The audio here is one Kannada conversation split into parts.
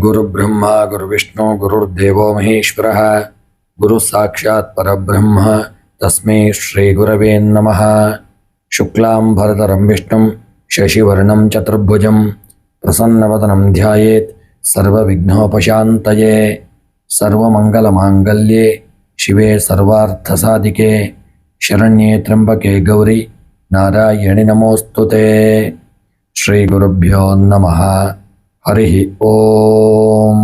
गुरुब्रह्मा गुरुविष्णु गुरुर्देवो महेश्वरः गुरु साक्षात् परब्रह्म तस्मै श्री गुरवे नमः। शुक्लांबरधरं विष्णुं शशिवर्णं चतुर्भुजं प्रसन्नवदनं ध्यायेत् सर्वविघ्नोपशान्तये। सर्वमंगलमांगल्ये शिवे सर्वार्थसाधिके शरण्ये त्र्यंबके गौरी नारायणि नमोस्तुते। श्री गुरुभ्यो नमः। हरि ಓಂ।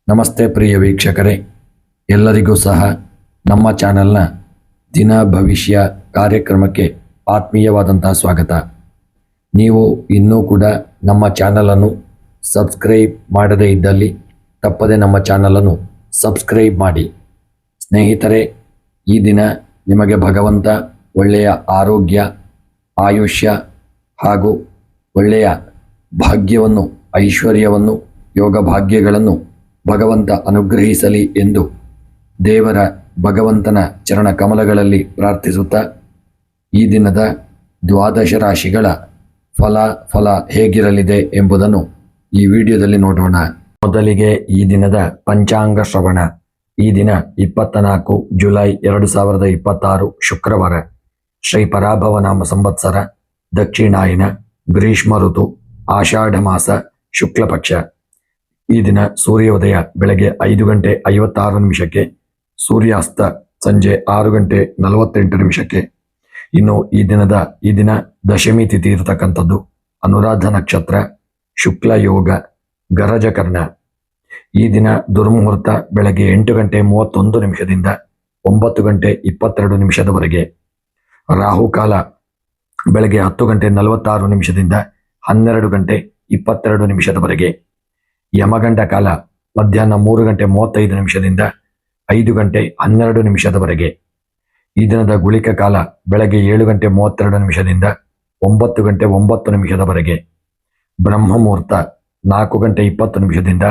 ನಮಸ್ತೆ ಪ್ರಿಯ ವೀಕ್ಷಕರೇ, ಎಲ್ಲರಿಗೂ ಸಹ ನಮ್ಮ ಚಾನೆಲ್ನ ದಿನ ಭವಿಷ್ಯ ಕಾರ್ಯಕ್ರಮಕ್ಕೆ ಆತ್ಮೀಯವಾದಂತಹ ಸ್ವಾಗತ. ನೀವು ಇನ್ನೂ ಕೂಡ ನಮ್ಮ ಚಾನಲನ್ನು ಸಬ್ಸ್ಕ್ರೈಬ್ ಮಾಡದೇ ಇದ್ದಲ್ಲಿ ತಪ್ಪದೆ ನಮ್ಮ ಚಾನಲನ್ನು ಸಬ್ಸ್ಕ್ರೈಬ್ ಮಾಡಿ. ಸ್ನೇಹಿತರೆ, ಈ ದಿನ ನಿಮಗೆ ಭಗವಂತ ಒಳ್ಳೆಯ ಆರೋಗ್ಯ, ಆಯುಷ್ಯ ಹಾಗೂ ಒಳ್ಳೆಯ ಭಾಗ್ಯವನ್ನು, ಐಶ್ವರ್ಯವನ್ನು, ಯೋಗ ಭಾಗ್ಯಗಳನ್ನು ಭಗವಂತ ಅನುಗ್ರಹಿಸಲಿ ಎಂದು ದೇವರ ಭಗವಂತನ ಚರಣ ಕಮಲಗಳಲ್ಲಿ ಪ್ರಾರ್ಥಿಸುತ್ತಾ ಈ ದಿನದ ದ್ವಾದಶ ರಾಶಿಗಳ ಫಲ ಹೇಗಿರಲಿದೆ ಎಂಬುದನ್ನು ಈ ವಿಡಿಯೋದಲ್ಲಿ ನೋಡೋಣ. ಮೊದಲಿಗೆ ಈ ದಿನದ ಪಂಚಾಂಗ ಶ್ರವಣ. ಈ ದಿನ 24 ಜುಲೈ 2026 ಶುಕ್ರವಾರ, ಶ್ರೀ ಪರಾಭವ ನಾಮ ಸಂವತ್ಸರ, ದಕ್ಷಿಣಾಯನ, ಗ್ರೀಷ್ಮ ಋತು, ಆಷಾಢ ಮಾಸ, ಶುಕ್ಲ ಪಕ್ಷ. ಈ ದಿನ ಸೂರ್ಯೋದಯ ಬೆಳಗ್ಗೆ 5 ಗಂಟೆ 56 ನಿಮಿಷಕ್ಕೆ, ಸೂರ್ಯಾಸ್ತ ಸಂಜೆ 6 ಗಂಟೆ 48 ನಿಮಿಷಕ್ಕೆ. ಇನ್ನು ಈ ದಿನ ದಶಮಿ ತಿಥಿ ಇರತಕ್ಕಂಥದ್ದು, ಅನುರಾಧ ನಕ್ಷತ್ರ, ಶುಕ್ಲ ಯೋಗ, ಗರಜಕರ್ಣ. ಈ ದಿನ ದುರ್ಮುಹೂರ್ತ ಬೆಳಗ್ಗೆ 8 ಗಂಟೆ 31 ನಿಮಿಷದಿಂದ 9 ಗಂಟೆ 22 ನಿಮಿಷದವರೆಗೆ. ರಾಹುಕಾಲ ಬೆಳಗ್ಗೆ 10 ಗಂಟೆ 46 ನಿಮಿಷದಿಂದ 12 ಗಂಟೆ 22 ನಿಮಿಷದವರೆಗೆ. ಯಮಗಂಡ ಕಾಲ ಮಧ್ಯಾಹ್ನ 3 ಗಂಟೆ 35 ನಿಮಿಷದಿಂದ 5 ಗಂಟೆ 12 ನಿಮಿಷದವರೆಗೆ. ಈ ದಿನದ ಗುಳಿಕ ಕಾಲ ಬೆಳಗ್ಗೆ 7 ಗಂಟೆ 32 ನಿಮಿಷದಿಂದ 9 ಗಂಟೆ 9 ನಿಮಿಷದವರೆಗೆ. ಬ್ರಹ್ಮ ಮುಹೂರ್ತ 4 ಗಂಟೆ 20 ನಿಮಿಷದಿಂದ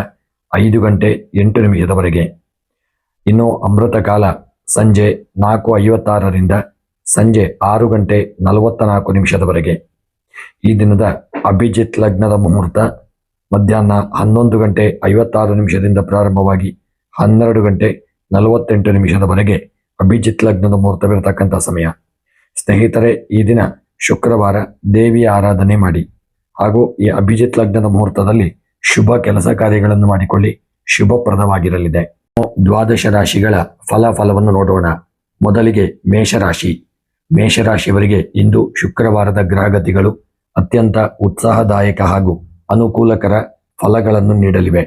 5 ಗಂಟೆ 8 ನಿಮಿಷದವರೆಗೆ. ಇನ್ನು ಅಮೃತ ಕಾಲ ಸಂಜೆ 4:56ರಿಂದ ಸಂಜೆ 6 ಗಂಟೆ 44 ನಿಮಿಷದವರೆಗೆ. ಈ ದಿನದ ಅಭಿಜಿತ್ ಲಗ್ನದ ಮುಹೂರ್ತ ಮಧ್ಯಾಹ್ನ 11 ಗಂಟೆ 56 ನಿಮಿಷದಿಂದ ಪ್ರಾರಂಭವಾಗಿ 12 ಗಂಟೆ 48 ನಿಮಿಷದವರೆಗೆ ಅಭಿಜಿತ್ ಲಗ್ನದ ಮುಹೂರ್ತವಿರತಕ್ಕಂಥ ಸಮಯ. ಸ್ನೇಹಿತರೆ, ಈ ದಿನ ಶುಕ್ರವಾರ, ದೇವಿಯ ಆರಾಧನೆ ಮಾಡಿ ಹಾಗೂ ಈ ಅಭಿಜಿತ್ ಲಗ್ನದ ಮುಹೂರ್ತದಲ್ಲಿ ಶುಭ ಕೆಲಸ ಕಾರ್ಯಗಳನ್ನು ಮಾಡಿಕೊಳ್ಳಿ, ಶುಭಪ್ರದವಾಗಿರಲಿದೆ. ದ್ವಾದಶ ರಾಶಿಗಳ ಫಲವನ್ನು ನೋಡೋಣ. ಮೊದಲಿಗೆ ಮೇಷರಾಶಿ. ಮೇಷರಾಶಿಯವರಿಗೆ ಇಂದು ಶುಕ್ರವಾರದ ಗ್ರಹಗತಿಗಳು ಅತ್ಯಂತ ಉತ್ಸಾಹದಾಯಕ ಹಾಗೂ ಅನುಕೂಲಕರ ಫಲಗಳನ್ನು ನೀಡಲಿವೆ.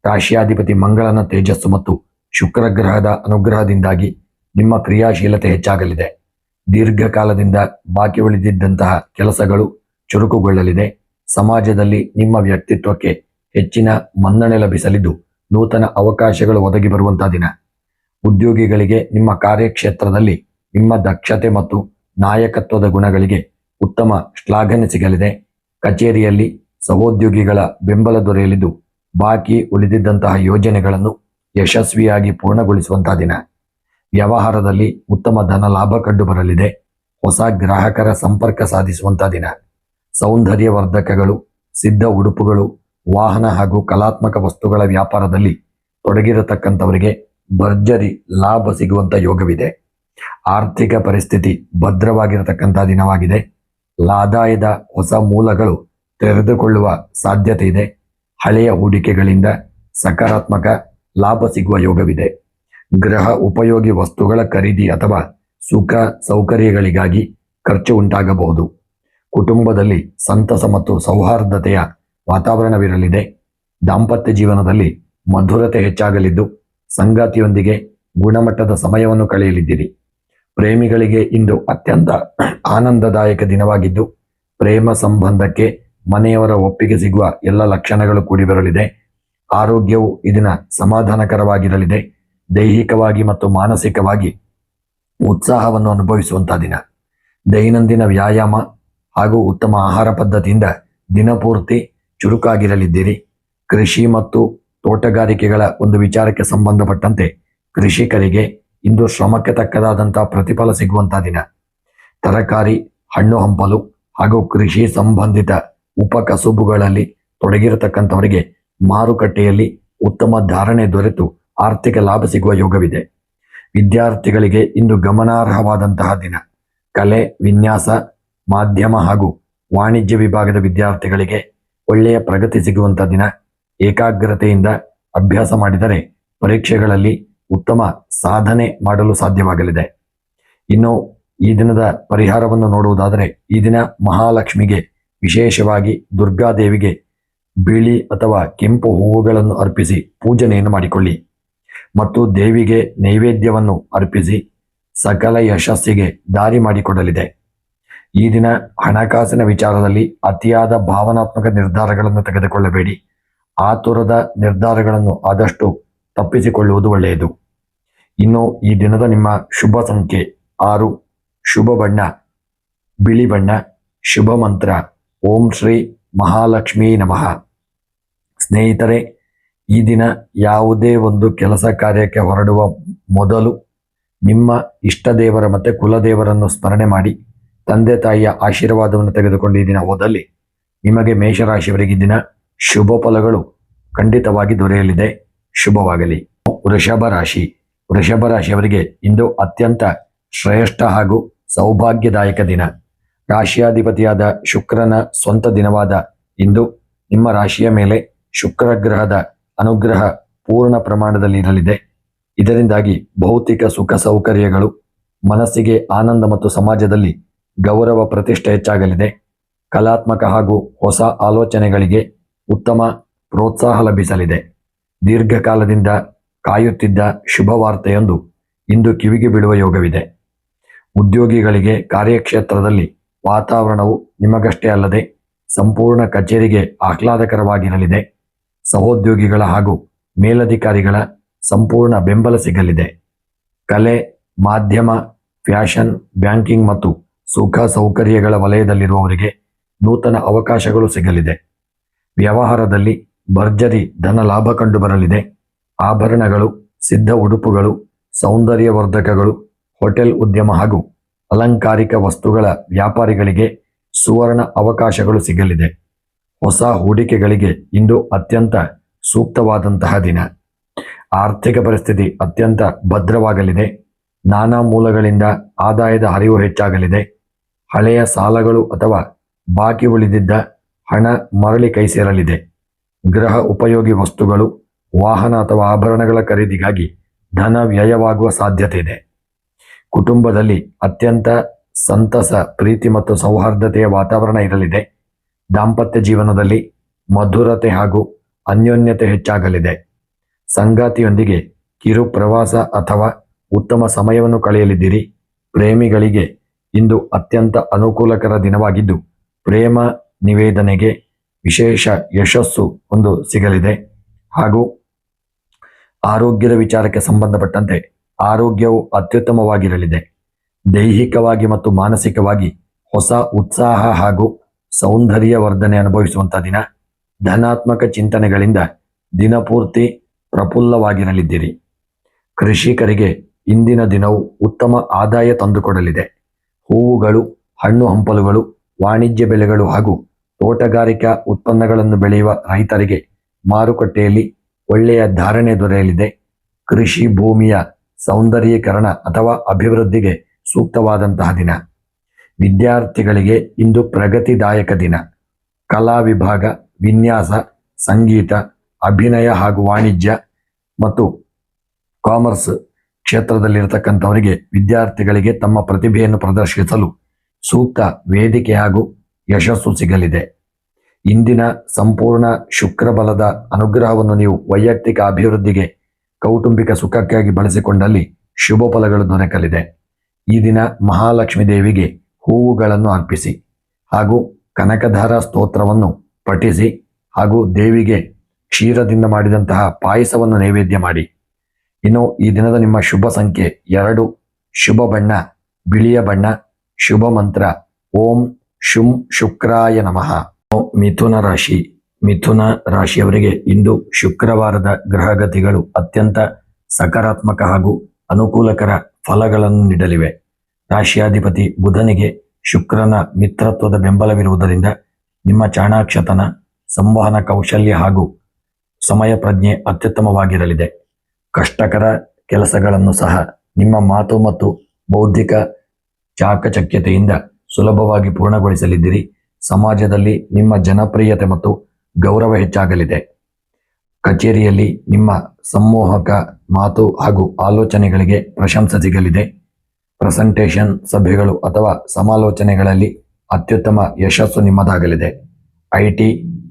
ರಾಶಿಯಾಧಿಪತಿ ಮಂಗಳನ ತೇಜಸ್ಸು ಮತ್ತು ಶುಕ್ರ ಗ್ರಹದ ಅನುಗ್ರಹದಿಂದಾಗಿ ನಿಮ್ಮ ಕ್ರಿಯಾಶೀಲತೆ ಹೆಚ್ಚಾಗಲಿದೆ. ದೀರ್ಘಕಾಲದಿಂದ ಬಾಕಿ ಉಳಿದಿದ್ದಂತಹ ಕೆಲಸಗಳು ಚುರುಕುಗೊಳ್ಳಲಿದೆ. ಸಮಾಜದಲ್ಲಿ ನಿಮ್ಮ ವ್ಯಕ್ತಿತ್ವಕ್ಕೆ ಹೆಚ್ಚಿನ ಮನ್ನಣೆ ಲಭಿಸಲಿದ್ದು ನೂತನ ಅವಕಾಶಗಳು ಒದಗಿ ಬರುವಂತಹ ದಿನ. ಉದ್ಯೋಗಿಗಳಿಗೆ ನಿಮ್ಮ ಕಾರ್ಯಕ್ಷೇತ್ರದಲ್ಲಿ ನಿಮ್ಮ ದಕ್ಷತೆ ಮತ್ತು ನಾಯಕತ್ವದ ಗುಣಗಳಿಗೆ ಉತ್ತಮ ಶ್ಲಾಘನೆ ಸಿಗಲಿದೆ. ಕಚೇರಿಯಲ್ಲಿ ಸಹೋದ್ಯೋಗಿಗಳ ಬೆಂಬಲ ದೊರೆಯಲಿದ್ದು ಬಾಕಿ ಉಳಿದಿದ್ದಂತಹ ಯೋಜನೆಗಳನ್ನು ಯಶಸ್ವಿಯಾಗಿ ಪೂರ್ಣಗೊಳಿಸುವಂತಹ ದಿನ. ವ್ಯವಹಾರದಲ್ಲಿ ಉತ್ತಮ ಧನ ಲಾಭ ಕಂಡು ಬರಲಿದೆ. ಹೊಸ ಗ್ರಾಹಕರ ಸಂಪರ್ಕ ಸಾಧಿಸುವಂತಹ ದಿನ. ಸೌಂದರ್ಯವರ್ಧಕಗಳು, ಸಿದ್ಧ ಉಡುಪುಗಳು, ವಾಹನ ಹಾಗೂ ಕಲಾತ್ಮಕ ವಸ್ತುಗಳ ವ್ಯಾಪಾರದಲ್ಲಿ ತೊಡಗಿರತಕ್ಕಂಥವರಿಗೆ ಭರ್ಜರಿ ಲಾಭ ಸಿಗುವಂಥ ಯೋಗವಿದೆ. ಆರ್ಥಿಕ ಪರಿಸ್ಥಿತಿ ಭದ್ರವಾಗಿರತಕ್ಕಂಥ ದಿನವಾಗಿದೆ. ಆದಾಯದ ಹೊಸ ಮೂಲಗಳು ತೆರೆದುಕೊಳ್ಳುವ ಸಾಧ್ಯತೆ ಇದೆ. ಹಳೆಯ ಹೂಡಿಕೆಗಳಿಂದ ಸಕಾರಾತ್ಮಕ ಲಾಭ ಸಿಗುವ ಯೋಗವಿದೆ. ಗೃಹ ಉಪಯೋಗಿ ವಸ್ತುಗಳ ಖರೀದಿ ಅಥವಾ ಸುಖ ಸೌಕರ್ಯಗಳಿಗಾಗಿ ಖರ್ಚು ಉಂಟಾಗಬಹುದು. ಕುಟುಂಬದಲ್ಲಿ ಸಂತಸ ಮತ್ತು ಸೌಹಾರ್ದತೆಯ ವಾತಾವರಣವಿರಲಿದೆ. ದಾಂಪತ್ಯ ಜೀವನದಲ್ಲಿ ಮಧುರತೆ ಹೆಚ್ಚಾಗಲಿದ್ದು ಸಂಗಾತಿಯೊಂದಿಗೆ ಗುಣಮಟ್ಟದ ಸಮಯವನ್ನು ಕಳೆಯಲಿದ್ದೀರಿ. ಪ್ರೇಮಿಗಳಿಗೆ ಇಂದು ಅತ್ಯಂತ ಆನಂದದಾಯಕ ದಿನವಾಗಿದ್ದು ಪ್ರೇಮ ಸಂಬಂಧಕ್ಕೆ ಮನೆಯವರ ಒಪ್ಪಿಗೆ ಸಿಗುವ ಎಲ್ಲ ಲಕ್ಷಣಗಳು ಕೂಡಿ ಬರಲಿದೆ. ಆರೋಗ್ಯವು ಈ ದಿನ ಸಮಾಧಾನಕರವಾಗಿರಲಿದೆ. ದೈಹಿಕವಾಗಿ ಮತ್ತು ಮಾನಸಿಕವಾಗಿ ಉತ್ಸಾಹವನ್ನು ಅನುಭವಿಸುವಂತಹ ದಿನ. ದೈನಂದಿನ ವ್ಯಾಯಾಮ ಹಾಗೂ ಉತ್ತಮ ಆಹಾರ ಪದ್ಧತಿಯಿಂದ ದಿನಪೂರ್ತಿ ಚುರುಕಾಗಿರಲಿದ್ದೀರಿ. ಕೃಷಿ ಮತ್ತು ತೋಟಗಾರಿಕೆಗಳ ಒಂದು ವಿಚಾರಕ್ಕೆ ಸಂಬಂಧಪಟ್ಟಂತೆ ಕೃಷಿಕರಿಗೆ ಇಂದು ಶ್ರಮಕ್ಕೆ ತಕ್ಕದಾದಂತಹ ಪ್ರತಿಫಲ ಸಿಗುವಂತಹ ದಿನ. ತರಕಾರಿ, ಹಣ್ಣು ಹಂಪಲು ಹಾಗೂ ಕೃಷಿ ಸಂಬಂಧಿತ ಉಪಕಸುಬುಗಳಲ್ಲಿ ತೊಡಗಿರತಕ್ಕಂಥವರಿಗೆ ಮಾರುಕಟ್ಟೆಯಲ್ಲಿ ಉತ್ತಮ ಧಾರಣೆ ದೊರೆತು ಆರ್ಥಿಕ ಲಾಭ ಸಿಗುವ ಯೋಗವಿದೆ. ವಿದ್ಯಾರ್ಥಿಗಳಿಗೆ ಇಂದು ಗಮನಾರ್ಹವಾದಂತಹ ದಿನ. ಕಲೆ, ವಿನ್ಯಾಸ, ಮಾಧ್ಯಮ ಹಾಗೂ ವಾಣಿಜ್ಯ ವಿಭಾಗದ ವಿದ್ಯಾರ್ಥಿಗಳಿಗೆ ಒಳ್ಳೆಯ ಪ್ರಗತಿ ಸಿಗುವಂಥ ದಿನ. ಏಕಾಗ್ರತೆಯಿಂದ ಅಭ್ಯಾಸ ಮಾಡಿದರೆ ಪರೀಕ್ಷೆಗಳಲ್ಲಿ ಉತ್ತಮ ಸಾಧನೆ ಮಾಡಲು ಸಾಧ್ಯವಾಗಲಿದೆ. ಇನ್ನು ಈ ದಿನದ ಪರಿಹಾರವನ್ನು ನೋಡುವುದಾದರೆ, ಈ ದಿನ ಮಹಾಲಕ್ಷ್ಮಿಗೆ, ವಿಶೇಷವಾಗಿ ದುರ್ಗಾದೇವಿಗೆ ಬಿಳಿ ಅಥವಾ ಕೆಂಪು ಹೂವುಗಳನ್ನು ಅರ್ಪಿಸಿ ಪೂಜನೆಯನ್ನು ಮಾಡಿಕೊಳ್ಳಿ ಮತ್ತು ದೇವಿಗೆ ನೈವೇದ್ಯವನ್ನು ಅರ್ಪಿಸಿ ಸಕಲ ಯಶಸ್ಸಿಗೆ ದಾರಿ ಮಾಡಿಕೊಡಲಿದೆ. ಈ ದಿನ ಹಣಕಾಸಿನ ವಿಚಾರದಲ್ಲಿ ಅತಿಯಾದ ಭಾವನಾತ್ಮಕ ನಿರ್ಧಾರಗಳನ್ನು ತೆಗೆದುಕೊಳ್ಳಬೇಡಿ. ಆತುರದ ನಿರ್ಧಾರಗಳನ್ನು ಆದಷ್ಟು ತಪ್ಪಿಸಿಕೊಳ್ಳುವುದು ಒಳ್ಳೆಯದು. ಇನ್ನು ಈ ದಿನದ ನಿಮ್ಮ ಶುಭ ಸಂಖ್ಯೆ 6, ಶುಭ ಬಣ್ಣ ಬಿಳಿ ಬಣ್ಣ, ಶುಭ ಮಂತ್ರ ಓಂ ಶ್ರೀ ಮಹಾಲಕ್ಷ್ಮೀ ನಮಃ. ಸ್ನೇಹಿತರೆ, ಈ ದಿನ ಯಾವುದೇ ಒಂದು ಕೆಲಸ ಕಾರ್ಯಕ್ಕೆ ಹೊರಡುವ ಮೊದಲು ನಿಮ್ಮ ಇಷ್ಟ ದೇವರ ಮತ್ತು ಕುಲದೇವರನ್ನು ಸ್ಮರಣೆ ಮಾಡಿ ತಂದೆ ತಾಯಿಯ ಆಶೀರ್ವಾದವನ್ನು ತೆಗೆದುಕೊಂಡು ಈ ದಿನ ಹೋದಲ್ಲಿ ನಿಮಗೆ ಮೇಷರಾಶಿಯವರಿಗೆ ದಿನ ಶುಭ ಫಲಗಳು ಖಂಡಿತವಾಗಿ ದೊರೆಯಲಿದೆ. ಶುಭವಾಗಲಿ. ವೃಷಭ ರಾಶಿಯವರಿಗೆ ಇಂದು ಅತ್ಯಂತ ಶ್ರೇಷ್ಠ ಹಾಗೂ ಸೌಭಾಗ್ಯದಾಯಕ ದಿನ. ರಾಶಿಯಾಧಿಪತಿಯಾದ ಶುಕ್ರನ ಸ್ವಂತ ದಿನವಾದ ಇಂದು ನಿಮ್ಮ ರಾಶಿಯ ಮೇಲೆ ಶುಕ್ರ ಗ್ರಹದ ಅನುಗ್ರಹ ಪೂರ್ಣ ಪ್ರಮಾಣದಲ್ಲಿ ಇರಲಿದೆ. ಇದರಿಂದಾಗಿ ಭೌತಿಕ ಸುಖ ಸೌಕರ್ಯಗಳು, ಮನಸ್ಸಿಗೆ ಆನಂದ ಮತ್ತು ಸಮಾಜದಲ್ಲಿ ಗೌರವ ಪ್ರತಿಷ್ಠೆ ಹೆಚ್ಚಾಗಲಿದೆ. ಕಲಾತ್ಮಕ ಹಾಗೂ ಹೊಸ ಆಲೋಚನೆಗಳಿಗೆ ಉತ್ತಮ ಪ್ರೋತ್ಸಾಹ ಲಭಿಸಲಿದೆ. ದೀರ್ಘಕಾಲದಿಂದ ಕಾಯುತ್ತಿದ್ದ ಶುಭವಾರ್ತೆಯೊಂದು ಇಂದು ಕಿವಿಗೆ ಬೀಳುವ ಯೋಗವಿದೆ. ಉದ್ಯೋಗಿಗಳಿಗೆ ಕಾರ್ಯಕ್ಷೇತ್ರದಲ್ಲಿ ವಾತಾವರಣವು ನಿಮಗಷ್ಟೇ ಅಲ್ಲದೆ ಸಂಪೂರ್ಣ ಕಚೇರಿಗೆ ಆಹ್ಲಾದಕರವಾಗಿರಲಿದೆ. ಸಹೋದ್ಯೋಗಿಗಳ ಹಾಗೂ ಮೇಲಧಿಕಾರಿಗಳ ಸಂಪೂರ್ಣ ಬೆಂಬಲ ಸಿಗಲಿದೆ. ಕಲೆ, ಮಾಧ್ಯಮ, ಫ್ಯಾಷನ್, ಬ್ಯಾಂಕಿಂಗ್ ಮತ್ತು ಸುಖ ಸೌಕರ್ಯಗಳ ವಲಯದಲ್ಲಿರುವವರಿಗೆ ನೂತನ ಅವಕಾಶಗಳು ಸಿಗಲಿದೆ. ವ್ಯವಹಾರದಲ್ಲಿ ಭರ್ಜರಿ ಧನ ಲಾಭ ಕಂಡುಬರಲಿದೆ. ಆಭರಣಗಳು, ಸಿದ್ಧ ಉಡುಪುಗಳು, ಸೌಂದರ್ಯವರ್ಧಕಗಳು, ಹೋಟೆಲ್ ಉದ್ಯಮ ಹಾಗೂ ಅಲಂಕಾರಿಕ ವಸ್ತುಗಳ ವ್ಯಾಪಾರಿಗಳಿಗೆ ಸುವರ್ಣ ಅವಕಾಶಗಳು ಸಿಗಲಿದೆ. ಹೊಸ ಹೂಡಿಕೆಗಳಿಗೆ ಇಂದು ಅತ್ಯಂತ ಸೂಕ್ತವಾದಂತಹ ದಿನ. ಆರ್ಥಿಕ ಪರಿಸ್ಥಿತಿ ಅತ್ಯಂತ ಭದ್ರವಾಗಲಿದೆ. ನಾನಾ ಮೂಲಗಳಿಂದ ಆದಾಯದ ಹರಿವು ಹೆಚ್ಚಾಗಲಿದೆ. ಹಳೆಯ ಸಾಲಗಳು ಅಥವಾ ಬಾಕಿ ಉಳಿದಿದ್ದ ಹಣ ಮರಳಿ ಕೈ ಸೇರಲಿದೆ. ಗೃಹ ಉಪಯೋಗಿ ವಸ್ತುಗಳು, ವಾಹನ ಅಥವಾ ಆಭರಣಗಳ ಖರೀದಿಗಾಗಿ ಧನ ವ್ಯಯವಾಗುವ ಸಾಧ್ಯತೆ ಇದೆ. ಕುಟುಂಬದಲ್ಲಿ ಅತ್ಯಂತ ಸಂತಸ, ಪ್ರೀತಿ ಮತ್ತು ಸೌಹಾರ್ದತೆಯ ವಾತಾವರಣ ಇರಲಿದೆ. ದಾಂಪತ್ಯ ಜೀವನದಲ್ಲಿ ಮಧುರತೆ ಹಾಗೂ ಅನ್ಯೋನ್ಯತೆ ಹೆಚ್ಚಾಗಲಿದೆ. ಸಂಗಾತಿಯೊಂದಿಗೆ ಕಿರು ಪ್ರವಾಸ ಅಥವಾ ಉತ್ತಮ ಸಮಯವನ್ನು ಕಳೆಯಲಿದ್ದೀರಿ. ಪ್ರೇಮಿಗಳಿಗೆ ಇಂದು ಅತ್ಯಂತ ಅನುಕೂಲಕರ ದಿನವಾಗಿದ್ದು ಪ್ರೇಮ ನಿವೇದನೆಗೆ ವಿಶೇಷ ಯಶಸ್ಸು ಒಂದು ಸಿಗಲಿದೆ. ಹಾಗೂ ಆರೋಗ್ಯದ ವಿಚಾರಕ್ಕೆ ಸಂಬಂಧಪಟ್ಟಂತೆ ಆರೋಗ್ಯವು ಅತ್ಯುತ್ತಮವಾಗಿರಲಿದೆ. ದೈಹಿಕವಾಗಿ ಮತ್ತು ಮಾನಸಿಕವಾಗಿ ಹೊಸ ಉತ್ಸಾಹ ಹಾಗೂ ಸೌಂದರ್ಯ ವರ್ಧನೆ ಅನುಭವಿಸುವಂಥ ದಿನ. ಧನಾತ್ಮಕ ಚಿಂತನೆಗಳಿಂದ ದಿನಪೂರ್ತಿ ಪ್ರಫುಲ್ಲವಾಗಿರಲಿದ್ದೀರಿ. ಕೃಷಿಕರಿಗೆ ಇಂದಿನ ದಿನವು ಉತ್ತಮ ಆದಾಯ ತಂದುಕೊಡಲಿದೆ. ಹೂವುಗಳು, ಹಣ್ಣು ಹಂಪಲುಗಳು, ವಾಣಿಜ್ಯ ಬೆಳೆಗಳು ಹಾಗೂ ತೋಟಗಾರಿಕಾ ಉತ್ಪನ್ನಗಳನ್ನು ಬೆಳೆಯುವ ರೈತರಿಗೆ ಮಾರುಕಟ್ಟೆಯಲ್ಲಿ ಒಳ್ಳೆಯ ಧಾರಣೆ ದೊರೆಯಲಿದೆ. ಕೃಷಿ ಭೂಮಿಯ ಸೌಂದರ್ಯೀಕರಣ ಅಥವಾ ಅಭಿವೃದ್ಧಿಗೆ ಸೂಕ್ತವಾದಂತಹ ದಿನ. ವಿದ್ಯಾರ್ಥಿಗಳಿಗೆ ಇಂದು ಪ್ರಗತಿದಾಯಕ ದಿನ. ಕಲಾ ವಿಭಾಗ, ವಿನ್ಯಾಸ, ಸಂಗೀತ, ಅಭಿನಯ ಹಾಗೂ ವಾಣಿಜ್ಯ ಮತ್ತು ಕಾಮರ್ಸ್ ಕ್ಷೇತ್ರದಲ್ಲಿರತಕ್ಕಂಥವರಿಗೆ ವಿದ್ಯಾರ್ಥಿಗಳಿಗೆ ತಮ್ಮ ಪ್ರತಿಭೆಯನ್ನು ಪ್ರದರ್ಶಿಸಲು ಸೂಕ್ತ ವೇದಿಕೆ ಹಾಗೂ ಯಶಸ್ಸು ಸಿಗಲಿದೆ. ಇಂದಿನ ಸಂಪೂರ್ಣ ಶುಕ್ರಬಲದ ಅನುಗ್ರಹವನ್ನು ನೀವು ವೈಯಕ್ತಿಕ ಅಭಿವೃದ್ಧಿಗೆ, ಕೌಟುಂಬಿಕ ಸುಖಕ್ಕಾಗಿ ಬಳಸಿಕೊಂಡಲ್ಲಿ ಶುಭ ಫಲಗಳು ದೊರಕಲಿದೆ. ಈ ದಿನ ಮಹಾಲಕ್ಷ್ಮೀ ದೇವಿಗೆ ಹೂವುಗಳನ್ನು ಅರ್ಪಿಸಿ ಹಾಗೂ ಕನಕಧಾರ ಸ್ತೋತ್ರವನ್ನು ಪಠಿಸಿ ಹಾಗೂ ದೇವಿಗೆ ಕ್ಷೀರದಿಂದ ಮಾಡಿದಂತಹ ಪಾಯಸವನ್ನು ನೈವೇದ್ಯ ಮಾಡಿ. ಇನ್ನು ಈ ದಿನದ ನಿಮ್ಮ ಶುಭ ಸಂಖ್ಯೆ 2, ಶುಭ ಬಣ್ಣ ಬಿಳಿಯ ಬಣ್ಣ, ಶುಭ ಮಂತ್ರ ಓಂ ಶುಂ ಶುಕ್ರಾಯ ನಮಃ. ಮಿಥುನ ರಾಶಿಯವರಿಗೆ ಇಂದು ಶುಕ್ರವಾರದ ಗ್ರಹಗತಿಗಳು ಅತ್ಯಂತ ಸಕಾರಾತ್ಮಕ ಹಾಗೂ ಅನುಕೂಲಕರ ಫಲಗಳನ್ನು ನೀಡಲಿವೆ. ರಾಶಿಯಾಧಿಪತಿ ಬುಧನಿಗೆ ಶುಕ್ರನ ಮಿತ್ರತ್ವದ ಬೆಂಬಲವಿರುವುದರಿಂದ ನಿಮ್ಮ ಚಾಣಾಕ್ಷತನ, ಸಂವಹನ ಕೌಶಲ್ಯ ಹಾಗೂ ಸಮಯ ಪ್ರಜ್ಞೆ ಅತ್ಯುತ್ತಮವಾಗಿರಲಿದೆ. ಕಷ್ಟಕರ ಕೆಲಸಗಳನ್ನು ಸಹ ನಿಮ್ಮ ಮಾತು ಮತ್ತು ಬೌದ್ಧಿಕ ಚಾಕಚಕ್ಯತೆಯಿಂದ ಸುಲಭವಾಗಿ ಪೂರ್ಣಗೊಳಿಸಲಿದ್ದೀರಿ. ಸಮಾಜದಲ್ಲಿ ನಿಮ್ಮ ಜನಪ್ರಿಯತೆ ಮತ್ತು ಗೌರವ ಹೆಚ್ಚಾಗಲಿದೆ. ಕಚೇರಿಯಲ್ಲಿ ನಿಮ್ಮ ಸಂಮೋಹಕ ಮಾತು ಹಾಗೂ ಆಲೋಚನೆಗಳಿಗೆ ಪ್ರಶಂಸೆ ಸಿಗಲಿದೆ. ಪ್ರೆಸೆಂಟೇಷನ್, ಸಭೆಗಳು ಅಥವಾ ಸಮಾಲೋಚನೆಗಳಲ್ಲಿ ಅತ್ಯುತ್ತಮ ಯಶಸ್ಸು ನಿಮ್ಮದಾಗಲಿದೆ. IT,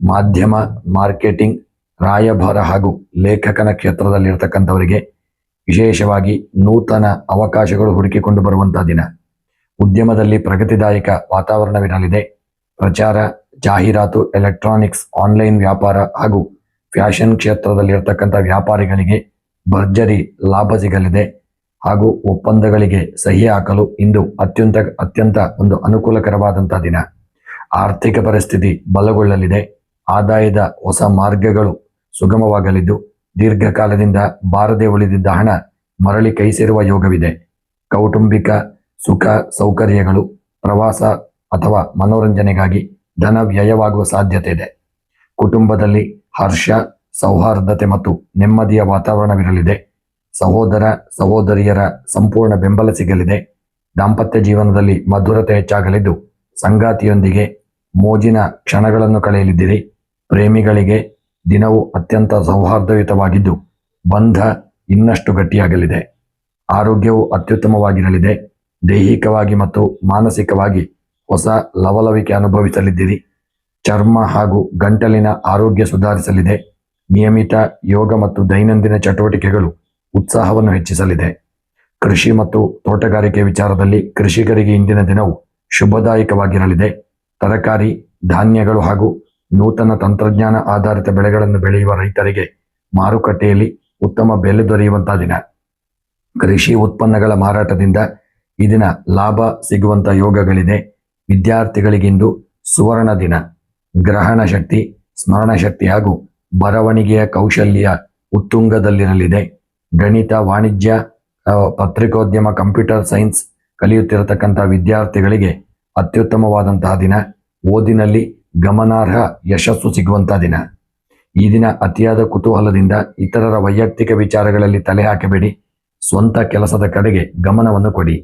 ಮಾಧ್ಯಮ, ಮಾರ್ಕೆಟಿಂಗ್, ರಾಯಭಾರ ಹಾಗೂ ಲೇಖಕನ ಕ್ಷೇತ್ರದಲ್ಲಿರ್ತಕ್ಕಂಥವರಿಗೆ ವಿಶೇಷವಾಗಿ ನೂತನ ಅವಕಾಶಗಳು ಹುಡುಕಿಕೊಂಡು ಬರುವಂತಹ ದಿನ. ಉದ್ಯಮದಲ್ಲಿ ಪ್ರಗತಿದಾಯಕ ವಾತಾವರಣವಿರಲಿದೆ. ಪ್ರಚಾರ, ಜಾಹೀರಾತು, ಎಲೆಕ್ಟ್ರಾನಿಕ್ಸ್, ಆನ್ಲೈನ್ ವ್ಯಾಪಾರ ಹಾಗೂ ಫ್ಯಾಷನ್ ಕ್ಷೇತ್ರದಲ್ಲಿರ್ತಕ್ಕಂಥ ವ್ಯಾಪಾರಿಗಳಿಗೆ ಭರ್ಜರಿ ಲಾಭ ಸಿಗಲಿದೆ ಹಾಗೂ ಒಪ್ಪಂದಗಳಿಗೆ ಸಹಿ ಹಾಕಲು ಇಂದು ಅತ್ಯಂತ ಒಂದು ಅನುಕೂಲಕರವಾದಂಥ ದಿನ. ಆರ್ಥಿಕ ಪರಿಸ್ಥಿತಿ ಬಲಗೊಳ್ಳಲಿದೆ. ಆದಾಯದ ಹೊಸ ಮಾರ್ಗಗಳು ಸುಗಮವಾಗಲಿದ್ದು ದೀರ್ಘಕಾಲದಿಂದ ಬಾರದೆ ಉಳಿದಿದ್ದ ಹಣ ಮರಳಿ ಕೈ ಸೇರುವ ಯೋಗವಿದೆ. ಕೌಟುಂಬಿಕ ಸುಖ ಸೌಕರ್ಯಗಳು, ಪ್ರವಾಸ ಅಥವಾ ಮನೋರಂಜನೆಗಾಗಿ ಧನ ವ್ಯಯವಾಗುವ ಸಾಧ್ಯತೆ ಇದೆ. ಕುಟುಂಬದಲ್ಲಿ ಹರ್ಷ, ಸೌಹಾರ್ದತೆ ಮತ್ತು ನೆಮ್ಮದಿಯ ವಾತಾವರಣವಿರಲಿದೆ. ಸಹೋದರ ಸಹೋದರಿಯರ ಸಂಪೂರ್ಣ ಬೆಂಬಲ ಸಿಗಲಿದೆ. ದಾಂಪತ್ಯ ಜೀವನದಲ್ಲಿ ಮಧುರತೆ ಹೆಚ್ಚಾಗಲಿದ್ದು ಸಂಗಾತಿಯೊಂದಿಗೆ ಮೋಜಿನ ಕ್ಷಣಗಳನ್ನು ಕಳೆಯಲಿದ್ದೀರಿ. ಪ್ರೇಮಿಗಳಿಗೆ ದಿನವು ಅತ್ಯಂತ ಸೌಹಾರ್ದಯುತವಾಗಿದ್ದು ಬಂಧ ಇನ್ನಷ್ಟು ಗಟ್ಟಿಯಾಗಲಿದೆ. ಆರೋಗ್ಯವು ಅತ್ಯುತ್ತಮವಾಗಿರಲಿದೆ. ದೈಹಿಕವಾಗಿ ಮತ್ತು ಮಾನಸಿಕವಾಗಿ ಹೊಸ ಲವಲವಿಕೆ ಅನುಭವಿಸಲಿದ್ದೀರಿ. ಚರ್ಮ ಹಾಗೂ ಗಂಟಲಿನ ಆರೋಗ್ಯ ಸುಧಾರಿಸಲಿದೆ. ನಿಯಮಿತ ಯೋಗ ಮತ್ತು ದೈನಂದಿನ ಚಟುವಟಿಕೆಗಳು ಉತ್ಸಾಹವನ್ನು ಹೆಚ್ಚಿಸಲಿದೆ. ಕೃಷಿ ಮತ್ತು ತೋಟಗಾರಿಕೆ ವಿಚಾರದಲ್ಲಿ ಕೃಷಿಕರಿಗೆ ಇಂದಿನ ದಿನವು ಶುಭದಾಯಕವಾಗಿರಲಿದೆ. ತರಕಾರಿ, ಧಾನ್ಯಗಳು ಹಾಗೂ ನೂತನ ತಂತ್ರಜ್ಞಾನ ಆಧಾರಿತ ಬೆಳೆಗಳನ್ನು ಬೆಳೆಯುವ ರೈತರಿಗೆ ಮಾರುಕಟ್ಟೆಯಲ್ಲಿ ಉತ್ತಮ ಬೆಲೆ ದೊರೆಯುವಂತಹ ದಿನ. ಕೃಷಿ ಉತ್ಪನ್ನಗಳ ಮಾರಾಟದಿಂದ ಈ ದಿನ ಲಾಭ ಸಿಗುವಂಥ ಯೋಗಗಳಿದೆ. ವಿದ್ಯಾರ್ಥಿಗಳಿಗಿಂದು ಸುವರ್ಣ ದಿನ. ಗ್ರಹಣ ಶಕ್ತಿ, ಸ್ಮರಣ ಶಕ್ತಿ ಹಾಗೂ ಬರವಣಿಗೆಯ ಕೌಶಲ್ಯ ಉತ್ತುಂಗದಲ್ಲಿರಲಿದೆ. ಗಣಿತ, ವಾಣಿಜ್ಯ, ಪತ್ರಿಕೋದ್ಯಮ, ಕಂಪ್ಯೂಟರ್ ಸೈನ್ಸ್ ಕಲಿಯುತ್ತಿರತಕ್ಕಂಥ ವಿದ್ಯಾರ್ಥಿಗಳಿಗೆ ಅತ್ಯುತ್ತಮವಾದಂತಹ ದಿನ. ಓದಿನಲ್ಲಿ ಗಮನಾರ್ಹ ಯಶಸ್ಸು ಸಿಗುವಂತಹ ದಿನ. ಈ ದಿನ ಅತಿಯಾದ ಕುತೂಹಲದಿಂದ ಇತರರ ವೈಯಕ್ತಿಕ ವಿಚಾರಗಳಲ್ಲಿ ತಲೆ ಹಾಕಬೇಡಿ. ಸ್ವಂತ ಕೆಲಸದ ಕಡೆಗೆ ಗಮನವನ್ನು ಕೊಡಿ.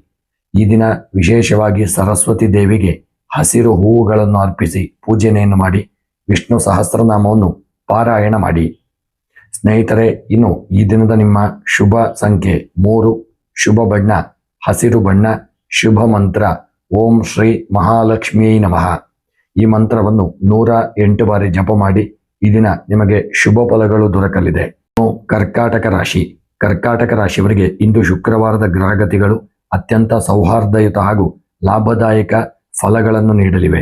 ಈ ದಿನ ವಿಶೇಷವಾಗಿ ಸರಸ್ವತಿ ದೇವಿಗೆ ಹಸಿರು ಹೂವುಗಳನ್ನು ಅರ್ಪಿಸಿ ಪೂಜನೆಯನ್ನು ಮಾಡಿ ವಿಷ್ಣು ಸಹಸ್ರನಾಮವನ್ನು ಪಾರಾಯಣ ಮಾಡಿ. ಸ್ನೇಹಿತರೆ, ಇನ್ನು ಈ ದಿನದ ನಿಮ್ಮ ಶುಭ ಸಂಖ್ಯೆ 3, ಶುಭ ಬಣ್ಣ ಹಸಿರು ಬಣ್ಣ, ಶುಭ ಮಂತ್ರ ಓಂ ಶ್ರೀ ಮಹಾಲಕ್ಷ್ಮಿಯೈ ನಮಃ. ಈ ಮಂತ್ರವನ್ನು 108 ಬಾರಿ ಜಪ ಮಾಡಿ. ಈ ದಿನ ನಿಮಗೆ ಶುಭ ಫಲಗಳು ದೊರಕಲಿದೆ. ಕರ್ಕಾಟಕ ರಾಶಿ. ಕರ್ಕಾಟಕ ರಾಶಿಯವರಿಗೆ ಇಂದು ಶುಕ್ರವಾರದ ಗ್ರಹಗತಿಗಳು ಅತ್ಯಂತ ಸೌಹಾರ್ದಯುತ ಹಾಗೂ ಲಾಭದಾಯಕ ಫಲಗಳನ್ನು ನೀಡಲಿವೆ.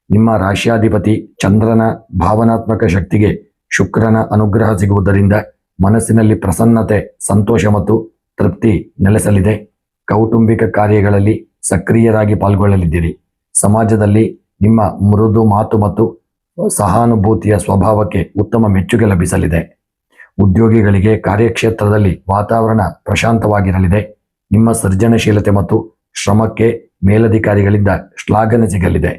ನಿಮ್ಮ ರಾಶಿಯಾಧಿಪತಿ ಚಂದ್ರನ ಭಾವನಾತ್ಮಕ ಶಕ್ತಿಗೆ ಶುಕ್ರನ ಅನುಗ್ರಹ ಸಿಗುವುದರಿಂದ ಮನಸ್ಸಿನಲ್ಲಿ ಪ್ರಸನ್ನತೆ, ಸಂತೋಷ ಮತ್ತು ತೃಪ್ತಿ ನೆಲೆಸಲಿದೆ. ಕೌಟುಂಬಿಕ ಕಾರ್ಯಗಳಲ್ಲಿ ಸಕ್ರಿಯರಾಗಿ ಪಾಲ್ಗೊಳ್ಳಲಿದ್ದೀರಿ. ಸಮಾಜದಲ್ಲಿ ನಿಮ್ಮ ಮೃದು ಮಾತು ಮತ್ತು ಸಹಾನುಭೂತಿಯ ಸ್ವಭಾವಕ್ಕೆ ಉತ್ತಮ ಮೆಚ್ಚುಗೆ ಲಭಿಸಲಿದೆ. ಉದ್ಯೋಗಿಗಳಿಗೆ ಕಾರ್ಯಕ್ಷೇತ್ರದಲ್ಲಿ ವಾತಾವರಣ ಪ್ರಶಾಂತವಾಗಿರಲಿದೆ. ನಿಮ್ಮ ಸೃಜನಶೀಲತೆ ಮತ್ತು ಶ್ರಮಕ್ಕೆ ಮೇಲಧಿಕಾರಿಗಳಿಂದ ಶ್ಲಾಘನೆ ಸಿಗಲಿದೆ.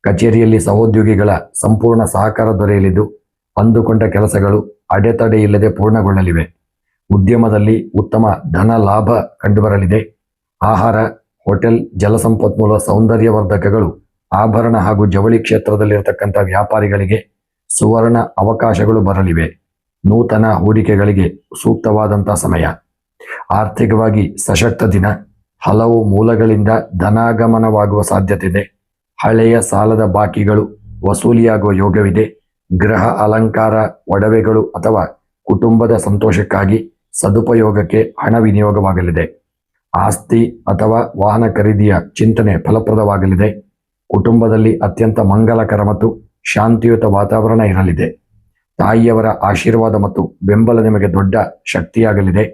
ಕಚೇರಿಯಲ್ಲಿ ಸಹೋದ್ಯೋಗಿಗಳ ಸಂಪೂರ್ಣ ಸಹಕಾರ ದೊರೆಯಲಿದ್ದು ಅಂದುಕೊಂಡ ಕೆಲಸಗಳು ಅಡೆತಡೆ ಇಲ್ಲದೆ ಪೂರ್ಣಗೊಳ್ಳಲಿವೆ. ಉದ್ಯಮದಲ್ಲಿ ಉತ್ತಮ ಧನ ಲಾಭ ಕಂಡುಬರಲಿದೆ. ಆಹಾರ, ಹೋಟೆಲ್, ಜಲಸಂಪನ್ಮೂಲ, ಸೌಂದರ್ಯವರ್ಧಕಗಳು, ಆಭರಣ ಹಾಗೂ ಜವಳಿ ಕ್ಷೇತ್ರದಲ್ಲಿರತಕ್ಕಂಥ ವ್ಯಾಪಾರಿಗಳಿಗೆ ಸುವರ್ಣ ಅವಕಾಶಗಳು ಬರಲಿವೆ. ನೂತನ ಹೂಡಿಕೆಗಳಿಗೆ ಸೂಕ್ತವಾದಂಥ ಸಮಯ. ಆರ್ಥಿಕವಾಗಿ ಸಶಕ್ತ ದಿನ. ಹಲವು ಮೂಲಗಳಿಂದ ಧನಾಗಮನವಾಗುವ ಸಾಧ್ಯತೆ ಇದೆ. ಹಳೆಯ ಸಾಲದ ಬಾಕಿಗಳು ವಸೂಲಿಯಾಗುವ ಯೋಗವಿದೆ. ಗೃಹ ಅಲಂಕಾರ, ಒಡವೆಗಳು ಅಥವಾ ಕುಟುಂಬದ ಸಂತೋಷಕ್ಕಾಗಿ ಸದುಪಯೋಗಕ್ಕೆ ಹಣ ವಿನಿಯೋಗವಾಗಲಿದೆ. ಆಸ್ತಿ ಅಥವಾ ವಾಹನ ಖರೀದಿಯ ಚಿಂತನೆ ಫಲಪ್ರದವಾಗಲಿದೆ. ಕುಟುಂಬದಲ್ಲಿ ಅತ್ಯಂತ ಮಂಗಲಕರ ಮತ್ತು ಶಾಂತಿಯುತ ವಾತಾವರಣ ಇರಲಿದೆ. ತಾಯಿಯವರ ಆಶೀರ್ವಾದ ಮತ್ತು ಬೆಂಬಲ ನಿಮಗೆ ದೊಡ್ಡ ಶಕ್ತಿಯಾಗಲಿದೆ.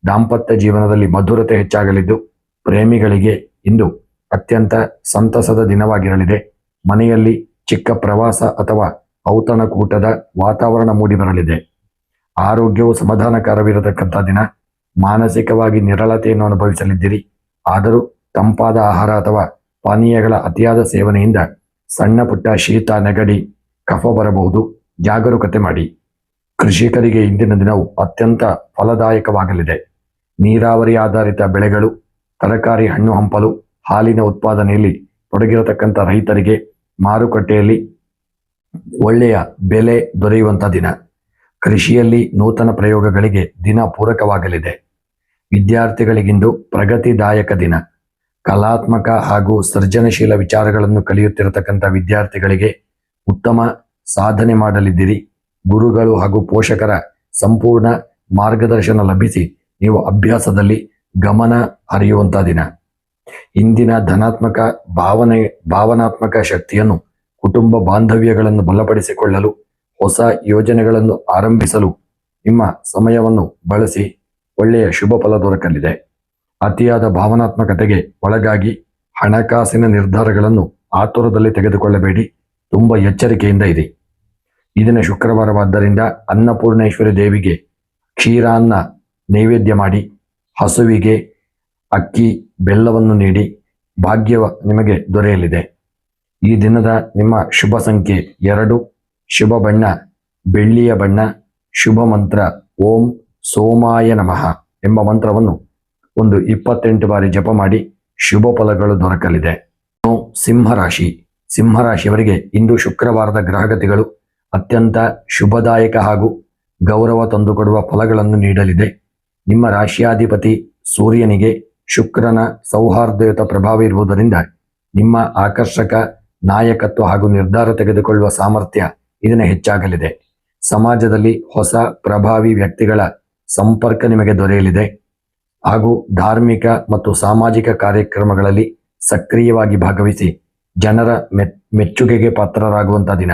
ದಾಂಪತ್ಯ ಜೀವನದಲ್ಲಿ ಮಧುರತೆ ಹೆಚ್ಚಾಗಲಿದ್ದು ಪ್ರೇಮಿಗಳಿಗೆ ಇಂದು ಅತ್ಯಂತ ಸಂತಸದ ದಿನವಾಗಿರಲಿದೆ. ಮನೆಯಲ್ಲಿ ಚಿಕ್ಕ ಪ್ರವಾಸ ಅಥವಾ ಔತಣಕೂಟದ ವಾತಾವರಣ ಮೂಡಿಬರಲಿದೆ. ಆರೋಗ್ಯವು ಸಮಾಧಾನಕರವಿರತಕ್ಕಂಥ ದಿನ. ಮಾನಸಿಕವಾಗಿ ನಿರಳತೆಯನ್ನು ಅನುಭವಿಸಲಿದ್ದೀರಿ. ಆದರೂ ತಂಪಾದ ಆಹಾರ ಅಥವಾ ಪಾನೀಯಗಳ ಅತಿಯಾದ ಸೇವನೆಯಿಂದ ಸಣ್ಣ ಪುಟ್ಟ ಶೀತ, ನೆಗಡಿ, ಕಫ ಬರಬಹುದು. ಜಾಗರೂಕತೆ ಮಾಡಿ. ಕೃಷಿಕರಿಗೆ ಇಂದಿನ ದಿನವು ಅತ್ಯಂತ ಫಲದಾಯಕವಾಗಲಿದೆ. ನೀರಾವರಿ ಆಧಾರಿತ ಬೆಳೆಗಳು, ತರಕಾರಿ, ಹಣ್ಣು ಹಂಪಲು, ಹಾಲಿನ ಉತ್ಪಾದನೆಯಲ್ಲಿ ತೊಡಗಿರತಕ್ಕಂಥ ರೈತರಿಗೆ ಮಾರುಕಟ್ಟೆಯಲ್ಲಿ ಒಳ್ಳೆಯ ಬೆಲೆ ದೊರೆಯುವಂಥ ದಿನ. ಕೃಷಿಯಲ್ಲಿ ನೂತನ ಪ್ರಯೋಗಗಳಿಗೆ ದಿನ ಪೂರಕವಾಗಲಿದೆ. ವಿದ್ಯಾರ್ಥಿಗಳಿಗಿಂದು ಪ್ರಗತಿದಾಯಕ ದಿನ. ಕಲಾತ್ಮಕ ಹಾಗೂ ಸೃಜನಶೀಲ ವಿಚಾರಗಳನ್ನು ಕಲಿಯುತ್ತಿರತಕ್ಕಂಥ ವಿದ್ಯಾರ್ಥಿಗಳಿಗೆ ಉತ್ತಮ ಸಾಧನೆ ಮಾಡಲಿದ್ದೀರಿ. ಗುರುಗಳು ಹಾಗೂ ಪೋಷಕರ ಸಂಪೂರ್ಣ ಮಾರ್ಗದರ್ಶನ ಲಭಿಸಿ ನೀವು ಅಭ್ಯಾಸದಲ್ಲಿ ಗಮನ ಹರಿಯುವಂಥ ದಿನ. ಇಂದಿನ ಧನಾತ್ಮಕ ಭಾವನಾತ್ಮಕ ಶಕ್ತಿಯನ್ನು ಕುಟುಂಬ ಬಾಂಧವ್ಯಗಳನ್ನು ಬಲಪಡಿಸಿಕೊಳ್ಳಲು, ಹೊಸ ಯೋಜನೆಗಳನ್ನು ಆರಂಭಿಸಲು ನಿಮ್ಮ ಸಮಯವನ್ನು ಬಳಸಿ ಒಳ್ಳೆಯ ಶುಭ ಫಲ ದೊರಕಲಿದೆ. ಅತಿಯಾದ ಭಾವನಾತ್ಮಕತೆಗೆ ಒಳಗಾಗಿ ಹಣಕಾಸಿನ ನಿರ್ಧಾರಗಳನ್ನು ಆತುರದಲ್ಲಿ ತೆಗೆದುಕೊಳ್ಳಬೇಡಿ. ತುಂಬ ಎಚ್ಚರಿಕೆಯಿಂದ ಇರಿ. ಇದನ್ನ ಶುಕ್ರವಾರವಾದ್ದರಿಂದ ಅನ್ನಪೂರ್ಣೇಶ್ವರಿ ದೇವಿಗೆ ಕ್ಷೀರಾನ್ನ ನೈವೇದ್ಯ ಮಾಡಿ, ಹಸುವಿಗೆ ಅಕ್ಕಿ ಬೆಲ್ಲವನ್ನು ನೀಡಿ ಭಾಗ್ಯ ನಿಮಗೆ ದೊರೆಯಲಿದೆ. ಈ ದಿನದ ನಿಮ್ಮ ಶುಭ ಸಂಖ್ಯೆ 2, ಶುಭ ಬಣ್ಣ ಬೆಳ್ಳಿಯ ಬಣ್ಣ, ಶುಭ ಮಂತ್ರ ಓಂ ಸೋಮಾಯ ನಮಃ ಎಂಬ ಮಂತ್ರವನ್ನು ಒಂದು 28 ಬಾರಿ ಜಪ ಮಾಡಿ ಶುಭ ಫಲಗಳು ದೊರಕಲಿದೆ. ಸಿಂಹರಾಶಿ. ಸಿಂಹರಾಶಿಯವರಿಗೆ ಇಂದು ಶುಕ್ರವಾರದ ಗ್ರಹಗತಿಗಳು ಅತ್ಯಂತ ಶುಭದಾಯಕ ಹಾಗೂ ಗೌರವ ತಂದುಕೊಡುವ ಫಲಗಳನ್ನು ನೀಡಲಿದೆ. ನಿಮ್ಮ ರಾಶಿಯಾಧಿಪತಿ ಸೂರ್ಯನಿಗೆ ಶುಕ್ರನ ಸೌಹಾರ್ದಯುತ ಪ್ರಭಾವ ಇರುವುದರಿಂದ ನಿಮ್ಮ ಆಕರ್ಷಕ ನಾಯಕತ್ವ ಹಾಗೂ ನಿರ್ಧಾರ ತೆಗೆದುಕೊಳ್ಳುವ ಸಾಮರ್ಥ್ಯ ಇದನ್ನು ಹೆಚ್ಚಾಗಲಿದೆ. ಸಮಾಜದಲ್ಲಿ ಹೊಸ ಪ್ರಭಾವಿ ವ್ಯಕ್ತಿಗಳ ಸಂಪರ್ಕ ನಿಮಗೆ ದೊರೆಯಲಿದೆ ಹಾಗೂ ಧಾರ್ಮಿಕ ಮತ್ತು ಸಾಮಾಜಿಕ ಕಾರ್ಯಕ್ರಮಗಳಲ್ಲಿ ಸಕ್ರಿಯವಾಗಿ ಭಾಗವಹಿಸಿ ಜನರ ಮೆಚ್ಚುಗೆಗೆ ಪಾತ್ರರಾಗುವಂಥ ದಿನ.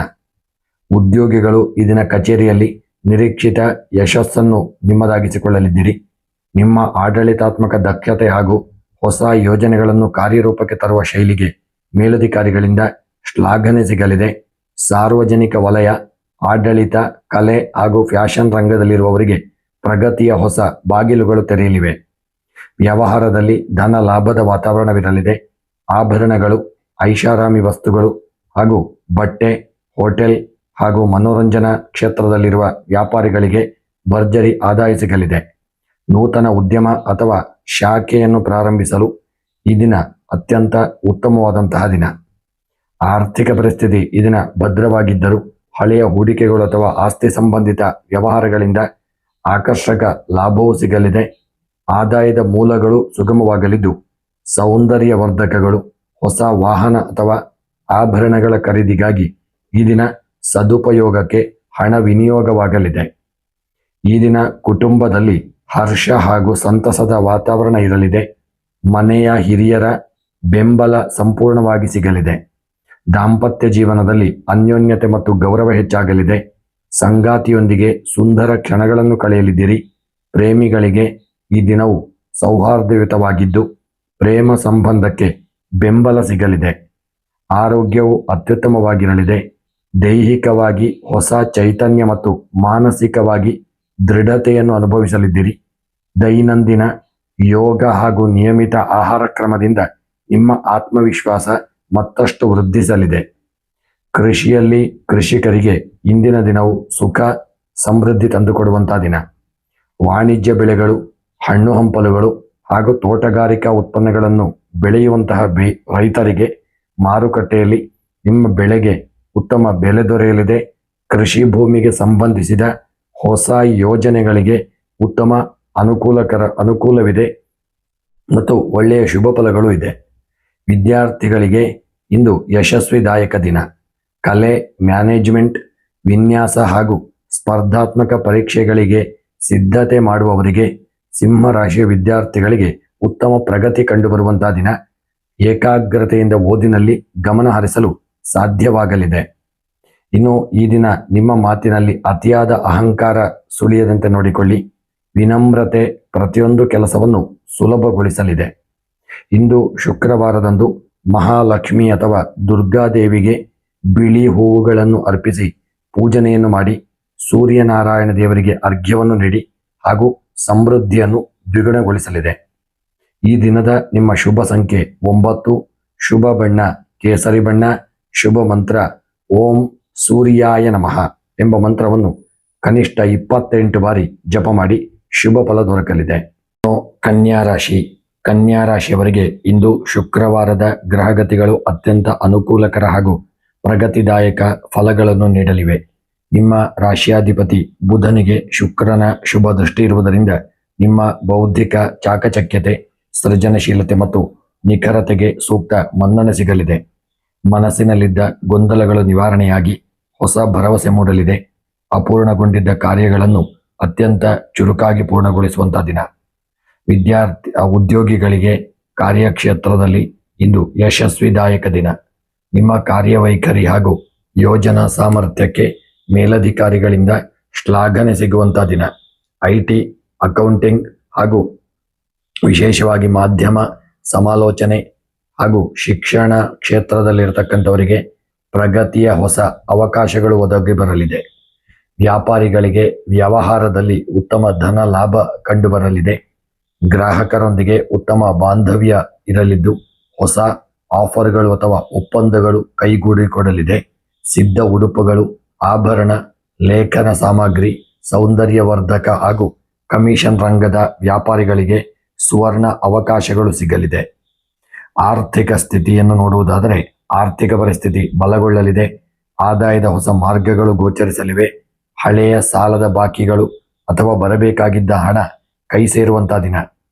ಉದ್ಯೋಗಿಗಳು ಈ ದಿನ ಕಚೇರಿಯಲ್ಲಿ ನಿರೀಕ್ಷಿತ ಯಶಸ್ಸನ್ನು ನಿಮ್ಮದಾಗಿಸಿಕೊಳ್ಳಲಿದ್ದೀರಿ. ನಿಮ್ಮ ಆಡಳಿತಾತ್ಮಕ ದಕ್ಷತೆ ಹಾಗೂ ಹೊಸ ಯೋಜನೆಗಳನ್ನು ಕಾರ್ಯರೂಪಕ್ಕೆ ತರುವ ಶೈಲಿಗೆ ಮೇಲಧಿಕಾರಿಗಳಿಂದ ಶ್ಲಾಘನೆ ಸಿಗಲಿದೆ. ಸಾರ್ವಜನಿಕ ವಲಯ, ಆಡಳಿತ, ಕಲೆ ಹಾಗೂ ಫ್ಯಾಷನ್ ರಂಗದಲ್ಲಿರುವವರಿಗೆ ಪ್ರಗತಿಯ ಹೊಸ ಬಾಗಿಲುಗಳು ತೆರೆಯಲಿವೆ. ವ್ಯವಹಾರದಲ್ಲಿ ಧನ ಲಾಭದ ವಾತಾವರಣವಿರಲಿದೆ. ಆಭರಣಗಳು, ಐಷಾರಾಮಿ ವಸ್ತುಗಳು ಹಾಗೂ ಬಟ್ಟೆ, ಹೋಟೆಲ್ ಹಾಗೂ ಮನೋರಂಜನಾ ಕ್ಷೇತ್ರದಲ್ಲಿರುವ ವ್ಯಾಪಾರಿಗಳಿಗೆ ಭರ್ಜರಿ ಆದಾಯ ಸಿಗಲಿದೆ. ನೂತನ ಉದ್ಯಮ ಅಥವಾ ಶಾಖೆಯನ್ನು ಪ್ರಾರಂಭಿಸಲು ಈ ದಿನ ಅತ್ಯಂತ ಉತ್ತಮವಾದಂತಹ ದಿನ. ಆರ್ಥಿಕ ಪರಿಸ್ಥಿತಿ ಈ ದಿನ ಭದ್ರವಾಗಿದ್ದರೂ ಹಳೆಯ ಹೂಡಿಕೆಗಳು ಅಥವಾ ಆಸ್ತಿ ಸಂಬಂಧಿತ ವ್ಯವಹಾರಗಳಿಂದ ಆಕರ್ಷಕ ಲಾಭವೂ ಸಿಗಲಿದೆ. ಆದಾಯದ ಮೂಲಗಳು ಸುಗಮವಾಗಲಿದ್ದು ಸೌಂದರ್ಯವರ್ಧಕಗಳು, ಹೊಸ ವಾಹನ ಅಥವಾ ಆಭರಣಗಳ ಖರೀದಿಗಾಗಿ ಈ ದಿನ ಸದುಪಯೋಗಕ್ಕೆ ಹಣ ವಿನಿಯೋಗವಾಗಲಿದೆ. ಈ ದಿನ ಕುಟುಂಬದಲ್ಲಿ ಹರ್ಷ ಹಾಗೂ ಸಂತಸದ ವಾತಾವರಣ ಇರಲಿದೆ. ಮನೆಯ ಹಿರಿಯರ ಬೆಂಬಲ ಸಂಪೂರ್ಣವಾಗಿ ಸಿಗಲಿದೆ. ದಾಂಪತ್ಯ ಜೀವನದಲ್ಲಿ ಅನ್ಯೋನ್ಯತೆ ಮತ್ತು ಗೌರವ ಹೆಚ್ಚಾಗಲಿದೆ. ಸಂಗಾತಿಯೊಂದಿಗೆ ಸುಂದರ ಕ್ಷಣಗಳನ್ನು ಕಳೆಯಲಿದ್ದೀರಿ. ಪ್ರೇಮಿಗಳಿಗೆ ಈ ದಿನವು ಸೌಹಾರ್ದಯುತವಾಗಿದ್ದು ಪ್ರೇಮ ಸಂಬಂಧಕ್ಕೆ ಬೆಂಬಲ ಸಿಗಲಿದೆ. ಆರೋಗ್ಯವು ಅತ್ಯುತ್ತಮವಾಗಿರಲಿದೆ. ದೈಹಿಕವಾಗಿ ಹೊಸ ಚೈತನ್ಯ ಮತ್ತು ಮಾನಸಿಕವಾಗಿ ದೃಢತೆಯನ್ನು ಅನುಭವಿಸಲಿದ್ದೀರಿ. ದೈನಂದಿನ ಯೋಗ ಹಾಗೂ ನಿಯಮಿತ ಆಹಾರ ಕ್ರಮದಿಂದ ನಿಮ್ಮ ಆತ್ಮವಿಶ್ವಾಸ ಮತ್ತಷ್ಟು ವೃದ್ಧಿಸಲಿದೆ. ಕೃಷಿಯಲ್ಲಿ ಕೃಷಿಕರಿಗೆ ಇಂದಿನ ದಿನವು ಸುಖ ಸಮೃದ್ಧಿ ತಂದುಕೊಡುವಂಥ ದಿನ. ವಾಣಿಜ್ಯ ಬೆಳೆಗಳು, ಹಣ್ಣು ಹಂಪಲುಗಳು ಹಾಗೂ ತೋಟಗಾರಿಕಾ ಉತ್ಪನ್ನಗಳನ್ನು ಬೆಳೆಯುವಂತಹ ರೈತರಿಗೆ ಮಾರುಕಟ್ಟೆಯಲ್ಲಿ ನಿಮ್ಮ ಬೆಳೆಗೆ ಉತ್ತಮ ಬೆಲೆ ದೊರೆಯಲಿದೆ. ಕೃಷಿ ಭೂಮಿಗೆ ಸಂಬಂಧಿಸಿದ ಹೊಸ ಯೋಜನೆಗಳಿಗೆ ಉತ್ತಮ ಅನುಕೂಲವಿದೆ ಮತ್ತು ಒಳ್ಳೆಯ ಶುಭ ಫಲಗಳು ಇದೆ. ವಿದ್ಯಾರ್ಥಿಗಳಿಗೆ ಇಂದು ಯಶಸ್ವಿದಾಯಕ ದಿನ. ಕಲೆ, ಮ್ಯಾನೇಜ್ಮೆಂಟ್, ವಿನ್ಯಾಸ ಹಾಗೂ ಸ್ಪರ್ಧಾತ್ಮಕ ಪರೀಕ್ಷೆಗಳಿಗೆ ಸಿದ್ಧತೆ ಮಾಡುವವರಿಗೆ, ಸಿಂಹರಾಶಿಯ ವಿದ್ಯಾರ್ಥಿಗಳಿಗೆ ಉತ್ತಮ ಪ್ರಗತಿ ಕಂಡುಬರುವಂತಹ ದಿನ. ಏಕಾಗ್ರತೆಯಿಂದ ಓದಿನಲ್ಲಿ ಗಮನ ಹರಿಸಲು ಸಾಧ್ಯವಾಗಲಿದೆ. ಇನ್ನು ಈ ದಿನ ನಿಮ್ಮ ಮಾತಿನಲ್ಲಿ ಅತಿಯಾದ ಅಹಂಕಾರ ಸುಳಿಯದಂತೆ ನೋಡಿಕೊಳ್ಳಿ. ವಿನಮ್ರತೆ ಪ್ರತಿಯೊಂದು ಕೆಲಸವನ್ನು ಸುಲಭಗೊಳಿಸಲಿದೆ. ಇಂದು ಶುಕ್ರವಾರದಂದು ಮಹಾಲಕ್ಷ್ಮಿ ಅಥವಾ ದುರ್ಗಾದೇವಿಗೆ ಬಿಳಿ ಹೂವುಗಳನ್ನು ಅರ್ಪಿಸಿ ಪೂಜನೆಯನ್ನು ಮಾಡಿ ಸೂರ್ಯನಾರಾಯಣ ದೇವರಿಗೆ ಅರ್ಘ್ಯವನ್ನು ನೀಡಿ ಹಾಗೂ ಸಮೃದ್ಧಿಯನ್ನು ದ್ವಿಗುಣಗೊಳಿಸಲಿದೆ. ಈ ದಿನದ ನಿಮ್ಮ ಶುಭ ಸಂಖ್ಯೆ 9, ಶುಭ ಬಣ್ಣ ಕೇಸರಿ ಬಣ್ಣ, ಶುಭ ಮಂತ್ರ ಓಂ ಸೂರ್ಯಾಯ ನಮಃ ಎಂಬ ಮಂತ್ರವನ್ನು ಕನಿಷ್ಠ 28 ಬಾರಿ ಜಪ ಮಾಡಿ ಶುಭ ಫಲ ದೊರಕಲಿದೆ. ಕನ್ಯಾ ರಾಶಿ. ಕನ್ಯಾ ರಾಶಿಯವರಿಗೆ ಇಂದು ಶುಕ್ರವಾರದ ಗ್ರಹಗತಿಗಳು ಅತ್ಯಂತ ಅನುಕೂಲಕರ ಹಾಗೂ ಪ್ರಗತಿದಾಯಕ ಫಲಗಳನ್ನು ನೀಡಲಿವೆ. ನಿಮ್ಮ ರಾಶಿಯಾಧಿಪತಿ ಬುಧನಿಗೆ ಶುಕ್ರನ ಶುಭ ದೃಷ್ಟಿ ಇರುವುದರಿಂದ ನಿಮ್ಮ ಬೌದ್ಧಿಕ ಚಾಕಚಕ್ಯತೆ, ಸೃಜನಶೀಲತೆ ಮತ್ತು ನಿಖರತೆಗೆ ಸೂಕ್ತ ಮನ್ನಣೆ ಸಿಗಲಿದೆ. ಮನಸ್ಸಿನಲ್ಲಿದ್ದ ಗೊಂದಲಗಳು ನಿವಾರಣೆಯಾಗಿ ಹೊಸ ಭರವಸೆ ಮೂಡಲಿದೆ. ಅಪೂರ್ಣಗೊಂಡಿದ್ದ ಕಾರ್ಯಗಳನ್ನು ಅತ್ಯಂತ ಚುರುಕಾಗಿ ಪೂರ್ಣಗೊಳಿಸುವಂತಹ ದಿನ. ಉದ್ಯೋಗಿಗಳಿಗೆ ಕಾರ್ಯಕ್ಷೇತ್ರದಲ್ಲಿ ಇಂದು ಯಶಸ್ವಿದಾಯಕ ದಿನ. ನಿಮ್ಮ ಕಾರ್ಯವೈಖರಿ ಹಾಗೂ ಯೋಜನಾ ಸಾಮರ್ಥ್ಯಕ್ಕೆ ಮೇಲಧಿಕಾರಿಗಳಿಂದ ಶ್ಲಾಘನೆ ಸಿಗುವಂತಹ ದಿನ. IT, ಅಕೌಂಟಿಂಗ್ ಹಾಗೂ ವಿಶೇಷವಾಗಿ ಮಾಧ್ಯಮ, ಸಮಾಲೋಚನೆ ಹಾಗೂ ಶಿಕ್ಷಣ ಕ್ಷೇತ್ರದಲ್ಲಿರತಕ್ಕಂಥವರಿಗೆ ಪ್ರಗತಿಯ ಹೊಸ ಅವಕಾಶಗಳು ಒದಗಿ ಬರಲಿದೆ. ವ್ಯಾಪಾರಿಗಳಿಗೆ ವ್ಯವಹಾರದಲ್ಲಿ ಉತ್ತಮ ಧನ ಲಾಭ ಕಂಡುಬರಲಿದೆ. ಗ್ರಾಹಕರೊಂದಿಗೆ ಉತ್ತಮ ಬಾಂಧವ್ಯ ಇರಲಿದ್ದು ಹೊಸ ಆಫರ್ಗಳು ಅಥವಾ ಒಪ್ಪಂದಗಳು ಕೈಗೂಡಿಕೊಡಲಿದೆ. ಸಿದ್ಧ ಉಡುಪುಗಳು, ಆಭರಣ, ಲೇಖನ ಸಾಮಗ್ರಿ, ಸೌಂದರ್ಯವರ್ಧಕ ಹಾಗೂ ಕಮಿಷನ್ ರಂಗದ ವ್ಯಾಪಾರಿಗಳಿಗೆ ಸುವರ್ಣ ಅವಕಾಶಗಳು ಸಿಗಲಿದೆ. ಆರ್ಥಿಕ ಸ್ಥಿತಿಯನ್ನು ನೋಡುವುದಾದರೆ ಆರ್ಥಿಕ ಪರಿಸ್ಥಿತಿ ಬಲಗೊಳ್ಳಲಿದೆ. ಆದಾಯದ ಹೊಸ ಮಾರ್ಗಗಳು ಗೋಚರಿಸಲಿವೆ. ಹಳೆಯ ಸಾಲದ ಬಾಕಿಗಳು ಅಥವಾ ಬರಬೇಕಾಗಿದ್ದ ಹಣ ಕೈ ಸೇರುವಂತಹ ದಿನ.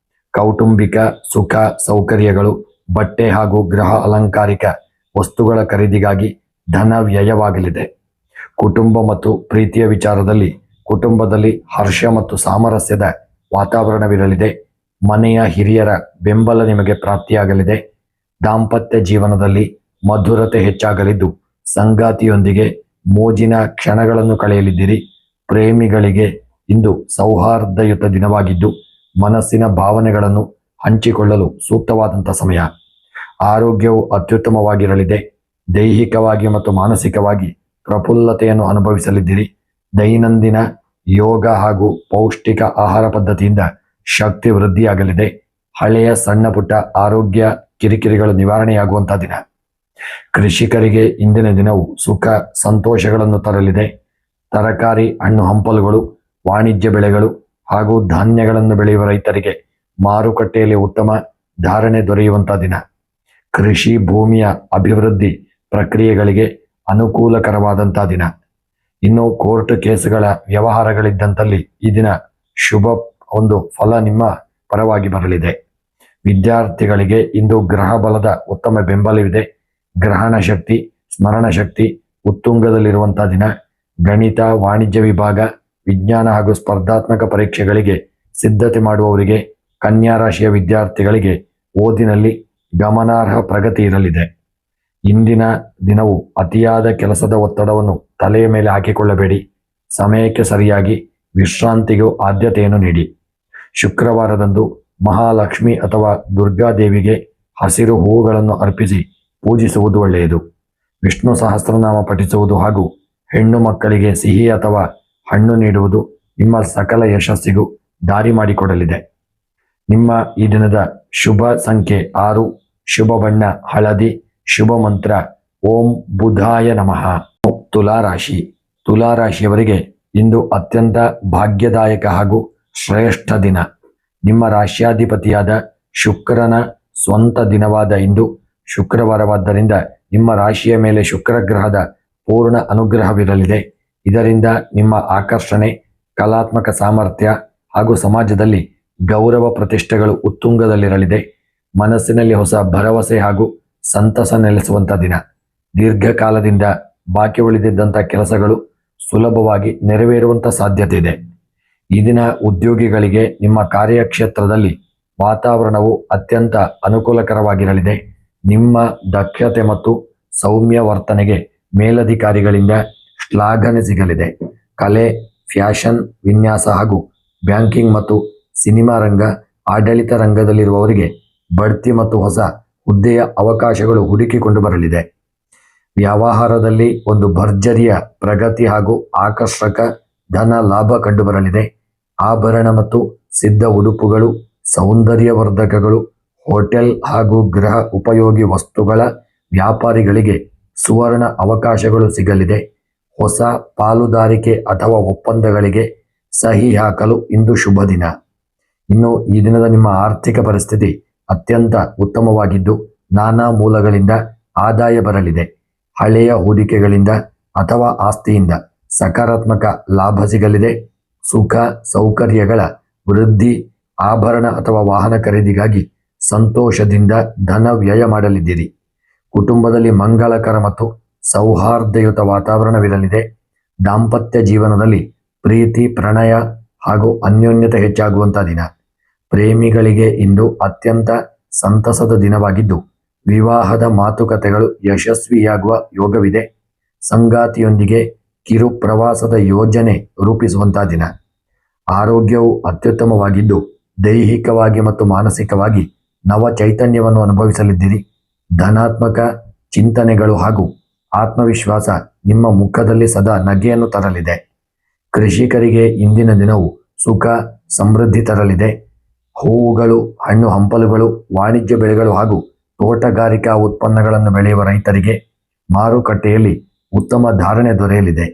ಕೌಟುಂಬಿಕ ಸುಖ ಸೌಕರ್ಯಗಳು, ಬಟ್ಟೆ ಹಾಗೂ ಗೃಹ ಅಲಂಕಾರಿಕ ವಸ್ತುಗಳ ಖರೀದಿಗಾಗಿ ಧನ ವ್ಯಯವಾಗಲಿದೆ. ಕುಟುಂಬ ಮತ್ತು ಪ್ರೀತಿಯ ವಿಚಾರದಲ್ಲಿ ಕುಟುಂಬದಲ್ಲಿ ಹರ್ಷ ಮತ್ತು ಸಾಮರಸ್ಯದ ವಾತಾವರಣವಿರಲಿದೆ. ಮನೆಯ ಹಿರಿಯರ ಬೆಂಬಲ ನಿಮಗೆ ಪ್ರಾಪ್ತಿಯಾಗಲಿದೆ. ದಾಂಪತ್ಯ ಜೀವನದಲ್ಲಿ ಮಧುರತೆ ಹೆಚ್ಚಾಗಲಿದ್ದು ಸಂಗಾತಿಯೊಂದಿಗೆ ಮೋಜಿನ ಕ್ಷಣಗಳನ್ನು ಕಳೆಯಲಿದ್ದೀರಿ. ಪ್ರೇಮಿಗಳಿಗೆ ಇಂದು ಸೌಹಾರ್ದಯುತ ದಿನವಾಗಿದ್ದು ಮನಸ್ಸಿನ ಭಾವನೆಗಳನ್ನು ಹಂಚಿಕೊಳ್ಳಲು ಸೂಕ್ತವಾದಂಥ ಸಮಯ. ಆರೋಗ್ಯವು ಅತ್ಯುತ್ತಮವಾಗಿರಲಿದೆ. ದೈಹಿಕವಾಗಿ ಮತ್ತು ಮಾನಸಿಕವಾಗಿ ಪ್ರಫುಲ್ಲತೆಯನ್ನು ಅನುಭವಿಸಲಿದ್ದೀರಿ. ದೈನಂದಿನ ಯೋಗ ಹಾಗೂ ಪೌಷ್ಟಿಕ ಆಹಾರ ಪದ್ಧತಿಯಿಂದ ಶಕ್ತಿ ವೃದ್ಧಿಯಾಗಲಿದೆ. ಹಳೆಯ ಸಣ್ಣ ಪುಟ್ಟ ಆರೋಗ್ಯ ಕಿರಿಕಿರಿಗಳು ನಿವಾರಣೆಯಾಗುವಂತಹ ದಿನ. ಕೃಷಿಕರಿಗೆ ಇಂದಿನ ದಿನವು ಸುಖ ಸಂತೋಷಗಳನ್ನು ತರಲಿದೆ. ತರಕಾರಿ, ಹಣ್ಣು ಹಂಪಲುಗಳು, ವಾಣಿಜ್ಯ ಬೆಳೆಗಳು ಹಾಗೂ ಧಾನ್ಯಗಳನ್ನು ಬೆಳೆಯುವ ರೈತರಿಗೆ ಮಾರುಕಟ್ಟೆಯಲ್ಲಿ ಉತ್ತಮ ಧಾರಣೆ ದೊರೆಯುವಂತಹ ದಿನ. ಕೃಷಿ ಭೂಮಿಯ ಅಭಿವೃದ್ಧಿ ಪ್ರಕ್ರಿಯೆಗಳಿಗೆ ಅನುಕೂಲಕರವಾದಂತಹ ದಿನ. ಇನ್ನು ಕೋರ್ಟ್ ಕೇಸುಗಳ ವ್ಯವಹಾರಗಳಿದ್ದಂತಲ್ಲಿ ಈ ದಿನ ಶುಭ ಒಂದು ಫಲ ನಿಮ್ಮ ಪರವಾಗಿ ಬರಲಿದೆ. ವಿದ್ಯಾರ್ಥಿಗಳಿಗೆ ಇಂದು ಗ್ರಹ ಬಲದ ಉತ್ತಮ ಬೆಂಬಲವಿದೆ. ಗ್ರಹಣ ಶಕ್ತಿ, ಸ್ಮರಣ ಶಕ್ತಿ ಉತ್ತುಂಗದಲ್ಲಿರುವಂತಹ ದಿನ. ಗಣಿತ, ವಾಣಿಜ್ಯ ವಿಭಾಗ, ವಿಜ್ಞಾನ ಹಾಗೂ ಸ್ಪರ್ಧಾತ್ಮಕ ಪರೀಕ್ಷೆಗಳಿಗೆ ಸಿದ್ಧತೆ ಮಾಡುವವರಿಗೆ, ಕನ್ಯಾ ರಾಶಿಯ ವಿದ್ಯಾರ್ಥಿಗಳಿಗೆ ಓದಿನಲ್ಲಿ ಗಮನಾರ್ಹ ಪ್ರಗತಿ ಇರಲಿದೆ. ಇಂದಿನ ದಿನವು ಅತಿಯಾದ ಕೆಲಸದ ಒತ್ತಡವನ್ನು ತಲೆಯ ಮೇಲೆ ಹಾಕಿಕೊಳ್ಳಬೇಡಿ. ಸಮಯಕ್ಕೆ ಸರಿಯಾಗಿ ವಿಶ್ರಾಂತಿಗೂ ಆದ್ಯತೆಯನ್ನು ನೀಡಿ. ಶುಕ್ರವಾರದಂದು ಮಹಾಲಕ್ಷ್ಮಿ ಅಥವಾ ದುರ್ಗಾದೇವಿಗೆ ಹಸಿರು ಹೂವುಗಳನ್ನು ಅರ್ಪಿಸಿ ಪೂಜಿಸುವುದು ಒಳ್ಳೆಯದು. ವಿಷ್ಣು ಸಹಸ್ರನಾಮ ಪಠಿಸುವುದು ಹಾಗೂ ಹೆಣ್ಣು ಮಕ್ಕಳಿಗೆ ಸಿಹಿ ಅಥವಾ ಹಣ್ಣು ನೀಡುವುದು ನಿಮ್ಮ ಸಕಲ ಯಶಸ್ಸಿಗೂ ದಾರಿ ಮಾಡಿಕೊಡಲಿದೆ. ನಿಮ್ಮ ಈ ದಿನದ ಶುಭ ಸಂಖ್ಯೆ 6, ಶುಭ ಬಣ್ಣ ಹಳದಿ, ಶುಭ ಮಂತ್ರ ಓಂ ಬುಧಾಯ ನಮಃ. ತುಲಾರಾಶಿ. ತುಲಾರಾಶಿಯವರಿಗೆ ಇಂದು ಅತ್ಯಂತ ಭಾಗ್ಯದಾಯಕ ಹಾಗೂ ಶ್ರೇಷ್ಠ ದಿನ. ನಿಮ್ಮ ರಾಶ್ಯಾಧಿಪತಿಯಾದ ಶುಕ್ರನ ಸ್ವಂತ ದಿನವಾದ ಇಂದು ಶುಕ್ರವಾರವಾದ್ದರಿಂದ ನಿಮ್ಮ ರಾಶಿಯ ಮೇಲೆ ಶುಕ್ರ ಗ್ರಹದ ಪೂರ್ಣ ಅನುಗ್ರಹವಿರಲಿದೆ. ಇದರಿಂದ ನಿಮ್ಮ ಆಕರ್ಷಣೆ, ಕಲಾತ್ಮಕ ಸಾಮರ್ಥ್ಯ ಹಾಗೂ ಸಮಾಜದಲ್ಲಿ ಗೌರವ ಪ್ರತಿಷ್ಠೆಗಳು ಉತ್ತುಂಗದಲ್ಲಿರಲಿದೆ. ಮನಸ್ಸಿನಲ್ಲಿ ಹೊಸ ಭರವಸೆ ಹಾಗೂ ಸಂತಸ ನೆಲೆಸುವಂಥ ದಿನ. ದೀರ್ಘಕಾಲದಿಂದ ಬಾಕಿ ಉಳಿದಿದ್ದಂಥ ಕೆಲಸಗಳು ಸುಲಭವಾಗಿ ನೆರವೇರುವಂಥ ಸಾಧ್ಯತೆ ಇದೆ. ಈ ದಿನ ಉದ್ಯೋಗಿಗಳಿಗೆ ನಿಮ್ಮ ಕಾರ್ಯಕ್ಷೇತ್ರದಲ್ಲಿ ವಾತಾವರಣವು ಅತ್ಯಂತ ಅನುಕೂಲಕರವಾಗಿರಲಿದೆ. ನಿಮ್ಮ ದಕ್ಷತೆ ಮತ್ತು ಸೌಮ್ಯ ವರ್ತನೆಗೆ ಮೇಲಧಿಕಾರಿಗಳಿಂದ ಶ್ಲಾಘನೆ ಸಿಗಲಿದೆ. ಕಲೆ, ಫ್ಯಾಷನ್, ವಿನ್ಯಾಸ ಹಾಗೂ ಬ್ಯಾಂಕಿಂಗ್ ಮತ್ತು ಸಿನಿಮಾ ರಂಗ, ಆಡಳಿತ ರಂಗದಲ್ಲಿರುವವರಿಗೆ ಬಡ್ತಿ ಮತ್ತು ಹೊಸ ಹುದ್ದೆಯ ಅವಕಾಶಗಳು ಹುಡುಕಿಕೊಂಡು ಬರಲಿದೆ. ವ್ಯವಹಾರದಲ್ಲಿ ಒಂದು ಭರ್ಜರಿಯ ಪ್ರಗತಿ ಹಾಗೂ ಆಕರ್ಷಕ ಧನ ಲಾಭ ಕಂಡುಬರಲಿದೆ. ಆಭರಣ ಮತ್ತು ಸಿದ್ಧ ಉಡುಪುಗಳು, ಸೌಂದರ್ಯವರ್ಧಕಗಳು, ಹೋಟೆಲ್ ಹಾಗೂ ಗೃಹ ಉಪಯೋಗಿ ವಸ್ತುಗಳ ವ್ಯಾಪಾರಿಗಳಿಗೆ ಸುವರ್ಣ ಅವಕಾಶಗಳು ಸಿಗಲಿದೆ. ಹೊಸ ಪಾಲುದಾರಿಕೆ ಅಥವಾ ಒಪ್ಪಂದಗಳಿಗೆ ಸಹಿ ಹಾಕಲು ಇಂದು ಶುಭ ದಿನ. ಇನ್ನು ಈ ದಿನದ ನಿಮ್ಮ ಆರ್ಥಿಕ ಪರಿಸ್ಥಿತಿ ಅತ್ಯಂತ ಉತ್ತಮವಾಗಿದ್ದು ನಾನಾ ಮೂಲಗಳಿಂದ ಆದಾಯ ಬರಲಿದೆ. ಹಳೆಯ ಹೂಡಿಕೆಗಳಿಂದ ಅಥವಾ ಆಸ್ತಿಯಿಂದ ಸಕಾರಾತ್ಮಕ ಲಾಭ ಸಿಗಲಿದೆ. ಸುಖ ಸೌಕರ್ಯಗಳ ವೃದ್ಧಿ, ಆಭರಣ ಅಥವಾ ವಾಹನ ಖರೀದಿಗಾಗಿ ಸಂತೋಷದಿಂದ ಧನ ವ್ಯಯ ಮಾಡಲಿದ್ದೀರಿ. ಕುಟುಂಬದಲ್ಲಿ ಮಂಗಳಕರ ಮತ್ತು ಸೌಹಾರ್ದಯುತ ವಾತಾವರಣವಿರಲಿದೆ. ದಾಂಪತ್ಯ ಜೀವನದಲ್ಲಿ ಪ್ರೀತಿ, ಪ್ರಣಯ ಹಾಗೂ ಅನ್ಯೋನ್ಯತೆ ಹೆಚ್ಚಾಗುವಂಥ ದಿನ. ಪ್ರೇಮಿಗಳಿಗೆ ಇಂದು ಅತ್ಯಂತ ಸಂತಸದ ದಿನವಾಗಿದ್ದು ವಿವಾಹದ ಮಾತುಕತೆಗಳು ಯಶಸ್ವಿಯಾಗುವ ಯೋಗವಿದೆ. ಸಂಗಾತಿಯೊಂದಿಗೆ ಕಿರು ಪ್ರವಾಸದ ಯೋಜನೆ ರೂಪಿಸುವಂಥ ದಿನ. ಆರೋಗ್ಯವು ಅತ್ಯುತ್ತಮವಾಗಿದ್ದು ದೈಹಿಕವಾಗಿ ಮತ್ತು ಮಾನಸಿಕವಾಗಿ ನವ ಚೈತನ್ಯವನ್ನು ಅನುಭವಿಸಲಿದ್ದೀರಿ. ಧನಾತ್ಮಕ ಚಿಂತನೆಗಳು ಹಾಗೂ ಆತ್ಮವಿಶ್ವಾಸ ನಿಮ್ಮ ಮುಖದಲ್ಲಿ ಸದಾ ನಗೆಯನ್ನು ತರಲಿದೆ. ಕೃಷಿಕರಿಗೆ ಇಂದಿನ ದಿನವು ಸುಖ ಸಮೃದ್ಧಿ ತರಲಿದೆ. ಹೂವುಗಳು, ಹಣ್ಣು ಹಂಪಲುಗಳು, ವಾಣಿಜ್ಯ ಬೆಳೆಗಳು ಹಾಗೂ ತೋಟಗಾರಿಕಾ ಉತ್ಪನ್ನಗಳನ್ನು ಬೆಳೆಯುವ ರೈತರಿಗೆ ಮಾರುಕಟ್ಟೆಯಲ್ಲಿ ಉತ್ತಮ ಧಾರಣೆ ದೊರೆಯಲಿದೆ.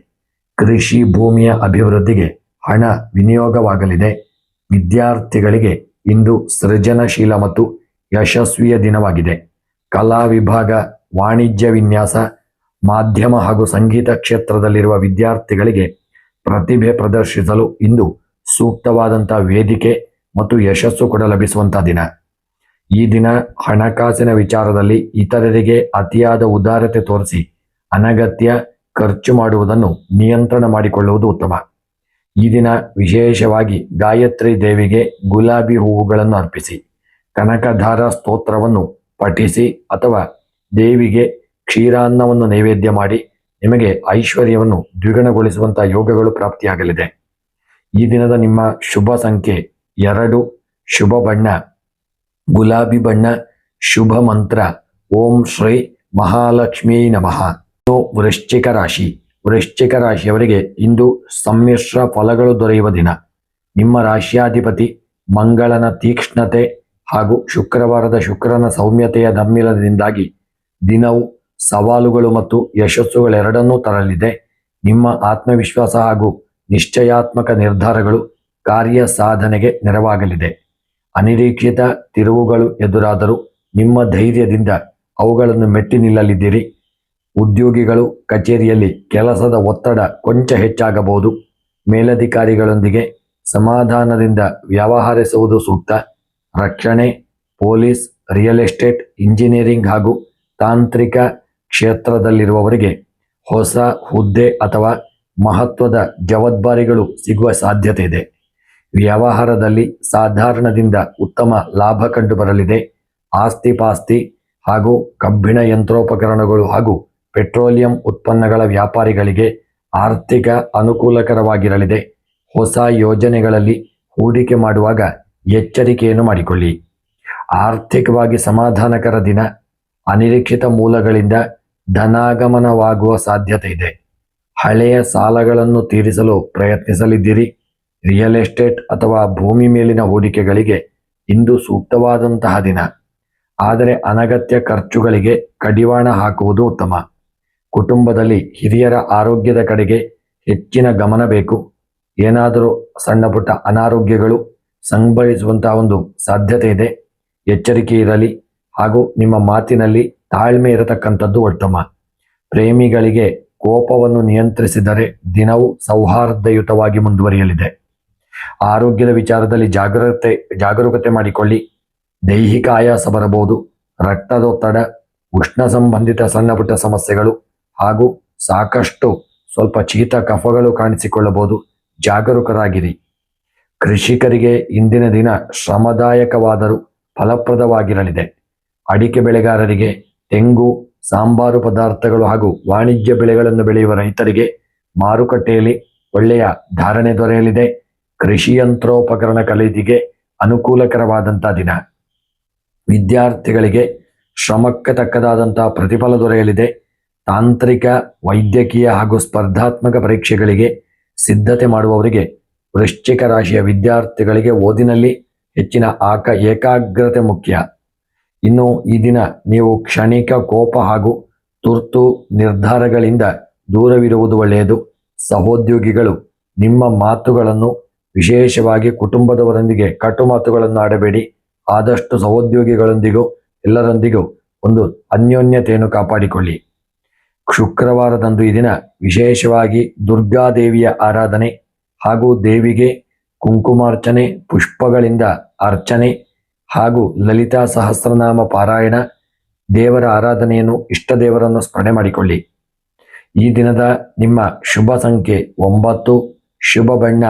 ಕೃಷಿ ಭೂಮಿಯ ಅಭಿವೃದ್ಧಿಗೆ ಹಣ ವಿನಿಯೋಗವಾಗಲಿದೆ. ವಿದ್ಯಾರ್ಥಿಗಳಿಗೆ ಇಂದು ಸೃಜನಶೀಲ ಮತ್ತು ಯಶಸ್ವಿಯ ದಿನವಾಗಿದೆ. ಕಲಾ ವಿಭಾಗ, ವಾಣಿಜ್ಯ ವಿನ್ಯಾಸ, ಮಾಧ್ಯಮ ಹಾಗೂ ಸಂಗೀತ ಕ್ಷೇತ್ರದಲ್ಲಿರುವ ವಿದ್ಯಾರ್ಥಿಗಳಿಗೆ ಪ್ರತಿಭೆ ಪ್ರದರ್ಶಿಸಲು ಇಂದು ಸೂಕ್ತವಾದಂಥ ವೇದಿಕೆ ಮತ್ತು ಯಶಸ್ಸು ಕೂಡ ಲಭಿಸುವಂಥ ದಿನ. ಈ ದಿನ ಹಣಕಾಸಿನ ವಿಚಾರದಲ್ಲಿ ಇತರರಿಗೆ ಅತಿಯಾದ ಉದಾರತೆ ತೋರಿಸಿ ಅನಗತ್ಯ ಖರ್ಚು ಮಾಡುವುದನ್ನು ನಿಯಂತ್ರಣ ಮಾಡಿಕೊಳ್ಳುವುದು ಉತ್ತಮ. ಈ ದಿನ ವಿಶೇಷವಾಗಿ ಗಾಯತ್ರಿ ದೇವಿಗೆ ಗುಲಾಬಿ ಹೂವುಗಳನ್ನು ಅರ್ಪಿಸಿ, ಕನಕಧಾರ ಸ್ತೋತ್ರವನ್ನು ಪಠಿಸಿ ಅಥವಾ ದೇವಿಗೆ ಕ್ಷೀರಾನ್ನವನ್ನು ನೈವೇದ್ಯ ಮಾಡಿ ನಿಮಗೆ ಐಶ್ವರ್ಯವನ್ನು ದ್ವಿಗುಣಗೊಳಿಸುವಂಥ ಯೋಗಗಳು ಪ್ರಾಪ್ತಿಯಾಗಲಿದೆ. ಈ ದಿನದ ನಿಮ್ಮ ಶುಭ ಸಂಖ್ಯೆ 2, ಶುಭ ಬಣ್ಣ ಗುಲಾಬಿ ಬಣ್ಣ, ಶುಭ ಮಂತ್ರ ಓಂ ಶ್ರೀ ಮಹಾಲಕ್ಷ್ಮೀ ನಮಃ. ವೃಶ್ಚಿಕ ರಾಶಿ. ವೃಶ್ಚಿಕ ರಾಶಿಯವರಿಗೆ ಇಂದು ಸಮ್ಮಿಶ್ರ ಫಲಗಳು ದೊರೆಯುವ ದಿನ. ನಿಮ್ಮ ರಾಶಿಯಾಧಿಪತಿ ಮಂಗಳನ ತೀಕ್ಷ್ಣತೆ ಹಾಗೂ ಶುಕ್ರವಾರದ ಶುಕ್ರನ ಸೌಮ್ಯತೆಯ ದಮ್ಮಿಲದಿಂದಾಗಿ ದಿನವು ಸವಾಲುಗಳು ಮತ್ತು ಯಶಸ್ಸುಗಳೆರಡನ್ನೂ ತರಲಿದೆ. ನಿಮ್ಮ ಆತ್ಮವಿಶ್ವಾಸ ಹಾಗೂ ನಿಶ್ಚಯಾತ್ಮಕ ನಿರ್ಧಾರಗಳು ಕಾರ್ಯ ಸಾಧನೆಗೆ ನೆರವಾಗಲಿದೆ. ಅನಿರೀಕ್ಷಿತ ತಿರುವುಗಳು ಎದುರಾದರೂ ನಿಮ್ಮ ಧೈರ್ಯದಿಂದ ಅವುಗಳನ್ನು ಮೆಟ್ಟಿ ನಿಲ್ಲಲಿದ್ದೀರಿ. ಉದ್ಯೋಗಿಗಳು ಕಚೇರಿಯಲ್ಲಿ ಕೆಲಸದ ಒತ್ತಡ ಕೊಂಚ ಹೆಚ್ಚಾಗಬಹುದು. ಮೇಲಧಿಕಾರಿಗಳೊಂದಿಗೆ ಸಮಾಧಾನದಿಂದ ವ್ಯವಹರಿಸುವುದು ಸೂಕ್ತ. ರಕ್ಷಣೆ, ಪೊಲೀಸ್, ರಿಯಲ್ ಎಸ್ಟೇಟ್, ಇಂಜಿನಿಯರಿಂಗ್ ಹಾಗೂ ತಾಂತ್ರಿಕ ಕ್ಷೇತ್ರದಲ್ಲಿರುವವರಿಗೆ ಹೊಸ ಹುದ್ದೆ ಅಥವಾ ಮಹತ್ವದ ಜವಾಬ್ದಾರಿಗಳು ಸಿಗುವ ಸಾಧ್ಯತೆ ಇದೆ. ವ್ಯವಹಾರದಲ್ಲಿ ಸಾಧಾರಣದಿಂದ ಉತ್ತಮ ಲಾಭ ಕಂಡುಬರಲಿದೆ. ಆಸ್ತಿಪಾಸ್ತಿ ಹಾಗೂ ಕಬ್ಬಿಣ ಯಂತ್ರೋಪಕರಣಗಳು ಹಾಗೂ ಪೆಟ್ರೋಲಿಯಂ ಉತ್ಪನ್ನಗಳ ವ್ಯಾಪಾರಿಗಳಿಗೆ ಆರ್ಥಿಕ ಅನುಕೂಲಕರವಾಗಿರಲಿದೆ. ಹೊಸ ಯೋಜನೆಗಳಲ್ಲಿ ಹೂಡಿಕೆ ಮಾಡುವಾಗ ಎಚ್ಚರಿಕೆಯನ್ನು ಮಾಡಿಕೊಳ್ಳಿ. ಆರ್ಥಿಕವಾಗಿ ಸಮಾಧಾನಕರ ದಿನ. ಅನಿರೀಕ್ಷಿತ ಮೂಲಗಳಿಂದ ಧನಾಗಮನವಾಗುವ ಸಾಧ್ಯತೆ ಇದೆ. ಹಳೆಯ ಸಾಲಗಳನ್ನು ತೀರಿಸಲು ಪ್ರಯತ್ನಿಸಲಿದ್ದೀರಿ. ರಿಯಲ್ ಎಸ್ಟೇಟ್ ಅಥವಾ ಭೂಮಿ ಮೇಲಿನ ಹೂಡಿಕೆಗಳಿಗೆ ಇಂದು ಸೂಕ್ತವಾದಂತಹ ದಿನ. ಆದರೆ ಅನಗತ್ಯ ಖರ್ಚುಗಳಿಗೆ ಕಡಿವಾಣ ಹಾಕುವುದು ಉತ್ತಮ. ಕುಟುಂಬದಲ್ಲಿ ಹಿರಿಯರ ಆರೋಗ್ಯದ ಕಡೆಗೆ ಹೆಚ್ಚಿನ ಗಮನ ಬೇಕು. ಏನಾದರೂ ಸಣ್ಣ ಪುಟ್ಟ ಅನಾರೋಗ್ಯಗಳು ಸಂಭವಿಸುವಂತಹ ಒಂದು ಸಾಧ್ಯತೆ ಇದೆ. ಎಚ್ಚರಿಕೆ ಇರಲಿ ಹಾಗೂ ನಿಮ್ಮ ಮಾತಿನಲ್ಲಿ ತಾಳ್ಮೆ ಇರತಕ್ಕಂಥದ್ದು ಉತ್ತಮ. ಪ್ರೇಮಿಗಳಿಗೆ ಕೋಪವನ್ನು ನಿಯಂತ್ರಿಸಿದರೆ ದಿನವು ಸೌಹಾರ್ದಯುತವಾಗಿ ಮುಂದುವರಿಯಲಿದೆ. ಆರೋಗ್ಯದ ವಿಚಾರದಲ್ಲಿ ಜಾಗರೂಕತೆ ಮಾಡಿಕೊಳ್ಳಿ. ದೈಹಿಕ ಆಯಾಸ ಬರಬಹುದು. ರಕ್ತದೊತ್ತಡ, ಉಷ್ಣ ಸಂಬಂಧಿತ ಸಣ್ಣ ಪುಟ್ಟ ಸಮಸ್ಯೆಗಳು ಹಾಗೂ ಸಾಕಷ್ಟು ಸ್ವಲ್ಪ ಶೀತ ಕಫಗಳು ಕಾಣಿಸಿಕೊಳ್ಳಬಹುದು. ಜಾಗರೂಕರಾಗಿರಿ. ಕೃಷಿಕರಿಗೆ ಇಂದಿನ ದಿನ ಶ್ರಮದಾಯಕವಾದರೂ ಫಲಪ್ರದವಾಗಿರಲಿದೆ. ಅಡಿಕೆ ಬೆಳೆಗಾರರಿಗೆ, ತೆಂಗು, ಸಾಂಬಾರು ಪದಾರ್ಥಗಳು ಹಾಗೂ ವಾಣಿಜ್ಯ ಬೆಳೆಗಳನ್ನು ಬೆಳೆಯುವ ರೈತರಿಗೆ ಮಾರುಕಟ್ಟೆಯಲ್ಲಿ ಒಳ್ಳೆಯ ಧಾರಣೆ ದೊರೆಯಲಿದೆ. ಕೃಷಿ ಯಂತ್ರೋಪಕರಣ ಖರೀದಿಗೆ ಅನುಕೂಲಕರವಾದಂಥ ದಿನ. ವಿದ್ಯಾರ್ಥಿಗಳಿಗೆ ಶ್ರಮಕ್ಕೆ ತಕ್ಕದಾದಂಥ ಪ್ರತಿಫಲ ದೊರೆಯಲಿದೆ. ತಾಂತ್ರಿಕ, ವೈದ್ಯಕೀಯ ಹಾಗೂ ಸ್ಪರ್ಧಾತ್ಮಕ ಪರೀಕ್ಷೆಗಳಿಗೆ ಸಿದ್ಧತೆ ಮಾಡುವವರಿಗೆ, ವೃಶ್ಚಿಕ ರಾಶಿಯ ವಿದ್ಯಾರ್ಥಿಗಳಿಗೆ ಓದಿನಲ್ಲಿ ಹೆಚ್ಚಿನ ಏಕಾಗ್ರತೆ ಮುಖ್ಯ. ಇನ್ನು ಈ ದಿನ ನೀವು ಕ್ಷಣಿಕ ಕೋಪ ಹಾಗೂ ತುರ್ತು ನಿರ್ಧಾರಗಳಿಂದ ದೂರವಿರುವುದು ಒಳ್ಳೆಯದು. ಸಹೋದ್ಯೋಗಿಗಳು ನಿಮ್ಮ ಮಾತುಗಳನ್ನು, ವಿಶೇಷವಾಗಿ ಕುಟುಂಬದವರೊಂದಿಗೆ ಕಟು ಮಾತುಗಳನ್ನು ಆಡಬೇಡಿ. ಆದಷ್ಟು ಸಹೋದ್ಯೋಗಿಗಳೊಂದಿಗೂ ಎಲ್ಲರೊಂದಿಗೂ ಒಂದು ಅನ್ಯೋನ್ಯತೆಯನ್ನು ಕಾಪಾಡಿಕೊಳ್ಳಿ. ಶುಕ್ರವಾರದಂದು ಈ ದಿನ ವಿಶೇಷವಾಗಿ ದುರ್ಗಾದೇವಿಯ ಆರಾಧನೆ ಹಾಗೂ ದೇವಿಗೆ ಕುಂಕುಮಾರ್ಚನೆ, ಪುಷ್ಪಗಳಿಂದ ಅರ್ಚನೆ ಹಾಗೂ ಲಲಿತಾ ಸಹಸ್ರನಾಮ ಪಾರಾಯಣ, ದೇವರ ಆರಾಧನೆಯನ್ನು, ಇಷ್ಟ ದೇವರನ್ನು ಸ್ಮರಣೆ ಮಾಡಿಕೊಳ್ಳಿ. ಈ ದಿನದ ನಿಮ್ಮ ಶುಭ ಸಂಖ್ಯೆ 9, ಶುಭ ಬಣ್ಣ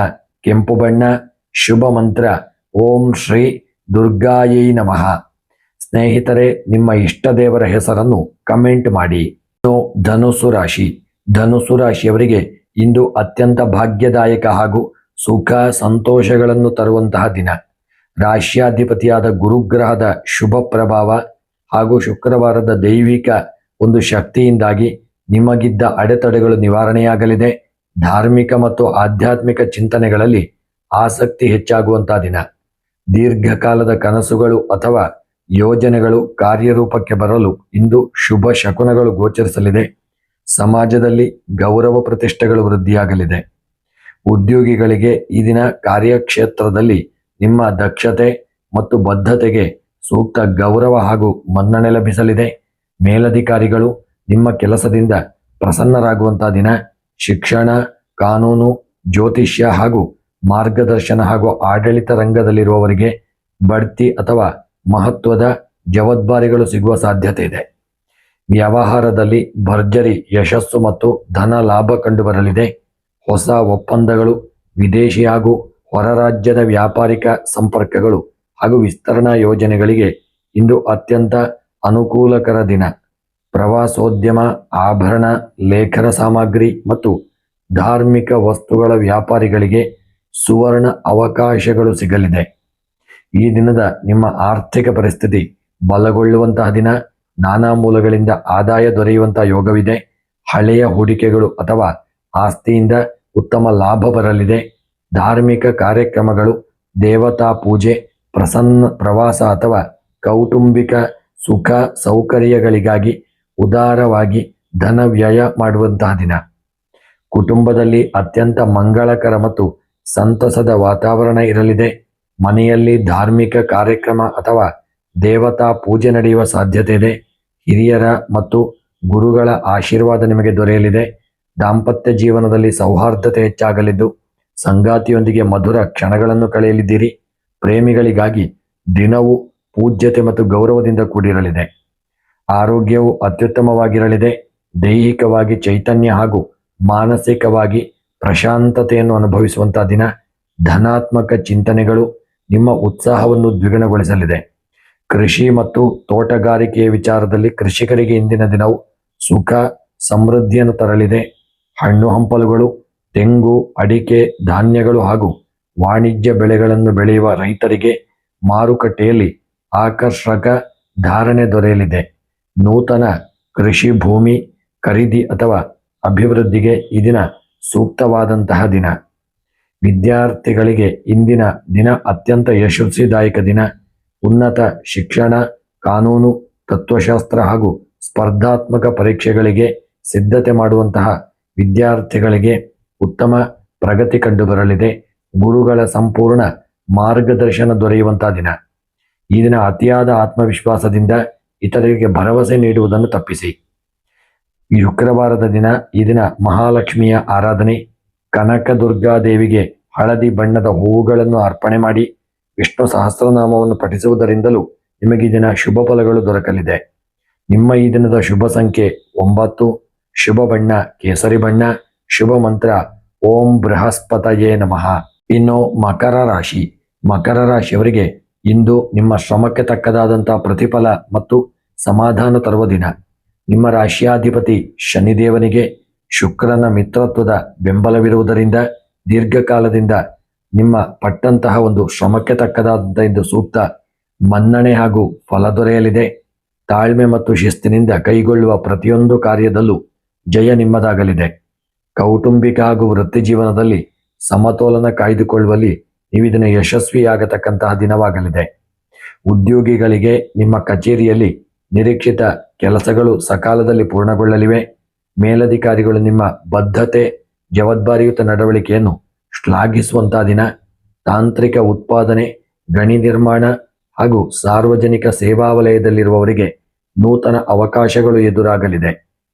ಕೆಂಪು ಬಣ್ಣ, ಶುಭ ಮಂತ್ರ ಓಂ ಶ್ರೀ ದುರ್ಗಾಯೈ ನಮಃ. ಸ್ನೇಹಿತರೆ, ನಿಮ್ಮ ಇಷ್ಟ ದೇವರ ಹೆಸರನ್ನು ಕಮೆಂಟ್ ಮಾಡಿ. ಧನುಸ್ಸು ರಾಶಿ. ಧನುಸ್ಸು ರಾಶಿಯವರಿಗೆ ಇಂದು ಅತ್ಯಂತ ಭಾಗ್ಯದಾಯಕ ಹಾಗೂ ಸುಖ ಸಂತೋಷಗಳನ್ನು ತರುವಂತಹ ದಿನ. ರಾಶ್ಯಾಧಿಪತಿಯಾದ ಗುರುಗ್ರಹದ ಶುಭ ಪ್ರಭಾವ ಹಾಗೂ ಶುಕ್ರವಾರದ ದೈವಿಕ ಒಂದು ಶಕ್ತಿಯಿಂದಾಗಿ ನಿಮಗಿದ್ದ ಅಡೆತಡೆಗಳು ನಿವಾರಣೆಯಾಗಲಿದೆ. ಧಾರ್ಮಿಕ ಮತ್ತು ಆಧ್ಯಾತ್ಮಿಕ ಚಿಂತನೆಗಳಲ್ಲಿ ಆಸಕ್ತಿ ಹೆಚ್ಚಾಗುವಂತಹ ದಿನ. ದೀರ್ಘಕಾಲದ ಕನಸುಗಳು ಅಥವಾ ಯೋಜನೆಗಳು ಕಾರ್ಯರೂಪಕ್ಕೆ ಬರಲು ಇಂದು ಶುಭ ಶಕುನಗಳು ಗೋಚರಿಸಲಿದೆ. ಸಮಾಜದಲ್ಲಿ ಗೌರವ ಪ್ರತಿಷ್ಠೆಗಳು ವೃದ್ಧಿಯಾಗಲಿದೆ. ಉದ್ಯೋಗಿಗಳಿಗೆ ಈ ದಿನ ಕಾರ್ಯಕ್ಷೇತ್ರದಲ್ಲಿ ನಿಮ್ಮ ದಕ್ಷತೆ ಮತ್ತು ಬದ್ಧತೆಗೆ ಸೂಕ್ತ ಗೌರವ ಹಾಗೂ ಮನ್ನಣೆ ಲಭಿಸಲಿದೆ. ಮೇಲಧಿಕಾರಿಗಳು ನಿಮ್ಮ ಕೆಲಸದಿಂದ ಪ್ರಸನ್ನರಾಗುವಂತಹ ದಿನ. ಶಿಕ್ಷಣ, ಕಾನೂನು, ಜ್ಯೋತಿಷ್ಯ ಹಾಗೂ ಮಾರ್ಗದರ್ಶನ ಹಾಗೂ ಆಡಳಿತ ರಂಗದಲ್ಲಿರುವವರಿಗೆ ಬಡ್ತಿ ಅಥವಾ ಮಹತ್ವದ ಜವಾಬ್ದಾರಿಗಳು ಸಿಗುವ ಸಾಧ್ಯತೆ ಇದೆ. ವ್ಯವಹಾರದಲ್ಲಿ ಭರ್ಜರಿ ಯಶಸ್ಸು ಮತ್ತು ಧನ ಲಾಭ ಕಂಡುಬರಲಿದೆ. ಹೊಸ ಒಪ್ಪಂದಗಳು, ವಿದೇಶಿ ಹಾಗೂ ಹೊರ ರಾಜ್ಯದ ವ್ಯಾಪಾರಿಕ ಸಂಪರ್ಕಗಳು ಹಾಗೂ ವಿಸ್ತರಣಾ ಯೋಜನೆಗಳಿಗೆ ಇಂದು ಅತ್ಯಂತ ಅನುಕೂಲಕರ ದಿನ. ಪ್ರವಾಸೋದ್ಯಮ, ಆಭರಣ, ಲೇಖನ ಸಾಮಗ್ರಿ ಮತ್ತು ಧಾರ್ಮಿಕ ವಸ್ತುಗಳ ವ್ಯಾಪಾರಿಗಳಿಗೆ ಸುವರ್ಣ ಅವಕಾಶಗಳು ಸಿಗಲಿದೆ. ಈ ದಿನದ ನಿಮ್ಮ ಆರ್ಥಿಕ ಪರಿಸ್ಥಿತಿ ಬಲಗೊಳ್ಳುವಂತಹ ದಿನ. ನಾನಾ ಮೂಲಗಳಿಂದ ಆದಾಯ ದೊರೆಯುವಂತಹ ಯೋಗವಿದೆ. ಹಳೆಯ ಹೂಡಿಕೆಗಳು ಅಥವಾ ಆಸ್ತಿಯಿಂದ ಉತ್ತಮ ಲಾಭ ಬರಲಿದೆ. ಧಾರ್ಮಿಕ ಕಾರ್ಯಕ್ರಮಗಳು, ದೇವತಾ ಪೂಜೆ, ಪ್ರವಾಸ ಅಥವಾ ಕೌಟುಂಬಿಕ ಸುಖ ಸೌಕರ್ಯಗಳಿಗಾಗಿ ಉದಾರವಾಗಿ ಧನ ವ್ಯಯ ಮಾಡುವಂತಹ ದಿನ. ಕುಟುಂಬದಲ್ಲಿ ಅತ್ಯಂತ ಮಂಗಳಕರ ಮತ್ತು ಸಂತಸದ ವಾತಾವರಣ ಇರಲಿದೆ. ಮನೆಯಲ್ಲಿ ಧಾರ್ಮಿಕ ಕಾರ್ಯಕ್ರಮ ಅಥವಾ ದೇವತಾ ಪೂಜೆ ನಡೆಯುವ ಸಾಧ್ಯತೆ ಇದೆ. ಹಿರಿಯರ ಮತ್ತು ಗುರುಗಳ ಆಶೀರ್ವಾದ ನಿಮಗೆ ದೊರೆಯಲಿದೆ. ದಾಂಪತ್ಯ ಜೀವನದಲ್ಲಿ ಸೌಹಾರ್ದತೆ ಹೆಚ್ಚಾಗಲಿದ್ದು ಸಂಗಾತಿಯೊಂದಿಗೆ ಮಧುರ ಕ್ಷಣಗಳನ್ನು ಕಳೆಯಲಿದ್ದೀರಿ. ಪ್ರೇಮಿಗಳಿಗಾಗಿ ದಿನವೂ ಪೂಜ್ಯತೆ ಮತ್ತು ಗೌರವದಿಂದ ಕೂಡಿರಲಿದೆ. ಆರೋಗ್ಯವು ಅತ್ಯುತ್ತಮವಾಗಿರಲಿದೆ. ದೈಹಿಕವಾಗಿ ಚೈತನ್ಯ ಹಾಗೂ ಮಾನಸಿಕವಾಗಿ ಪ್ರಶಾಂತತೆಯನ್ನು ಅನುಭವಿಸುವಂತಹ ದಿನ. ಧನಾತ್ಮಕ ಚಿಂತನೆಗಳು ನಿಮ್ಮ ಉತ್ಸಾಹವನ್ನು ದ್ವಿಗುಣಗೊಳಿಸಲಿದೆ. ಕೃಷಿ ಮತ್ತು ತೋಟಗಾರಿಕೆಯ ವಿಚಾರದಲ್ಲಿ ಕೃಷಿಕರಿಗೆ ಇಂದಿನ ದಿನವು ಸುಖ ಸಮೃದ್ಧಿಯನ್ನು ತರಲಿದೆ. ಹಣ್ಣು ಹಂಪಲುಗಳು, ತೆಂಗು, ಅಡಿಕೆ, ಧಾನ್ಯಗಳು ಹಾಗೂ ವಾಣಿಜ್ಯ ಬೆಳೆಗಳನ್ನು ಬೆಳೆಯುವ ರೈತರಿಗೆ ಮಾರುಕಟ್ಟೆಯಲ್ಲಿ ಆಕರ್ಷಕ ಧಾರಣೆ ದೊರೆಯಲಿದೆ. ನೂತನ ಕೃಷಿ ಭೂಮಿ ಖರೀದಿ ಅಥವಾ ಅಭಿವೃದ್ಧಿಗೆ ಈ ದಿನ ಸೂಕ್ತವಾದಂತಹ ದಿನ. ವಿದ್ಯಾರ್ಥಿಗಳಿಗೆ ಇಂದಿನ ದಿನ ಅತ್ಯಂತ ಯಶಸ್ವಿದಾಯಕ ದಿನ. ಉನ್ನತ ಶಿಕ್ಷಣ, ಕಾನೂನು, ತತ್ವಶಾಸ್ತ್ರ ಹಾಗೂ ಸ್ಪರ್ಧಾತ್ಮಕ ಪರೀಕ್ಷೆಗಳಿಗೆ ಸಿದ್ಧತೆ ಮಾಡುವಂತಹ ವಿದ್ಯಾರ್ಥಿಗಳಿಗೆ ಉತ್ತಮ ಪ್ರಗತಿ ಕಂಡುಬರಲಿದೆ. ಗುರುಗಳ ಸಂಪೂರ್ಣ ಮಾರ್ಗದರ್ಶನ ದೊರೆಯುವಂತಹ ದಿನ. ಈ ದಿನ ಅತಿಯಾದ ಆತ್ಮವಿಶ್ವಾಸದಿಂದ ಇತರರಿಗೆ ಭರವಸೆ ನೀಡುವುದನ್ನು ತಪ್ಪಿಸಿ. ಈ ಶುಕ್ರವಾರದ ದಿನ ಈ ದಿನ ಮಹಾಲಕ್ಷ್ಮಿಯ ಆರಾಧನೆ, ಕನಕ ದುರ್ಗಾದೇವಿಗೆ ಹಳದಿ ಬಣ್ಣದ ಹೂವುಗಳನ್ನು ಅರ್ಪಣೆ ಮಾಡಿ ವಿಷ್ಣು ಸಹಸ್ರನಾಮವನ್ನು ಪಠಿಸುವುದರಿಂದಲೂ ನಿಮಗೆ ಈ ದಿನ ಶುಭ ಫಲಗಳು ದೊರಕಲಿದೆ. ನಿಮ್ಮ ಈ ದಿನದ ಶುಭ ಸಂಖ್ಯೆ 9, ಶುಭ ಬಣ್ಣ ಕೇಸರಿ ಬಣ್ಣ, ಶುಭ ಮಂತ್ರ ಓಂ ಬೃಹಸ್ಪತಯೇ ನಮಃ. ಇನ್ನು ಮಕರ ರಾಶಿ. ಮಕರ ರಾಶಿಯವರಿಗೆ ಇಂದು ನಿಮ್ಮ ಶ್ರಮಕ್ಕೆ ತಕ್ಕದಾದಂತಹ ಪ್ರತಿಫಲ ಮತ್ತು ಸಮಾಧಾನ ತರುವ ದಿನ. ನಿಮ್ಮ ರಾಶಿಯಾಧಿಪತಿ ಶನಿದೇವನಿಗೆ ಶುಕ್ರನ ಮಿತ್ರತ್ವದ ಬೆಂಬಲವಿರುವುದರಿಂದ ದೀರ್ಘಕಾಲದಿಂದ ನಿಮ್ಮ ಪಟ್ಟಂತಹ ಒಂದು ಶ್ರಮಕ್ಕೆ ತಕ್ಕದಾದಂಥ ಇಂದು ಸೂಕ್ತ ಮನ್ನಣೆ ಹಾಗೂ ಫಲ ದೊರೆಯಲಿದೆ. ತಾಳ್ಮೆ ಮತ್ತು ಶಿಸ್ತಿನಿಂದ ಕೈಗೊಳ್ಳುವ ಪ್ರತಿಯೊಂದು ಕಾರ್ಯದಲ್ಲೂ ಜಯ ನಿಮ್ಮದಾಗಲಿದೆ. ಕೌಟುಂಬಿಕ ಹಾಗೂ ವೃತ್ತಿ ಜೀವನದಲ್ಲಿ ಸಮತೋಲನ ಕಾಯ್ದುಕೊಳ್ಳುವಲ್ಲಿ ನೀವು ಇದನ್ನು ಯಶಸ್ವಿಯಾಗತಕ್ಕಂತಹ ದಿನವಾಗಲಿದೆ. ಉದ್ಯೋಗಿಗಳಿಗೆ ನಿಮ್ಮ ಕಚೇರಿಯಲ್ಲಿ ನಿರೀಕ್ಷಿತ ಕೆಲಸಗಳು ಸಕಾಲದಲ್ಲಿ ಪೂರ್ಣಗೊಳ್ಳಲಿವೆ. ಮೇಲಧಿಕಾರಿಗಳು ನಿಮ್ಮ ಬದ್ಧತೆ, ಜವಾಬ್ದಾರಿಯುತ ನಡವಳಿಕೆಯನ್ನು ಶ್ಲಾಘಿಸುವಂತಹ ದಿನ. ತಾಂತ್ರಿಕ ಉತ್ಪಾದನೆ, ಗಣಿ ನಿರ್ಮಾಣ ಹಾಗೂ ಸಾರ್ವಜನಿಕ ಸೇವಾ ವಲಯದಲ್ಲಿರುವವರಿಗೆ ನೂತನ ಅವಕಾಶಗಳು ಎದುರಾಗಲಿದೆ.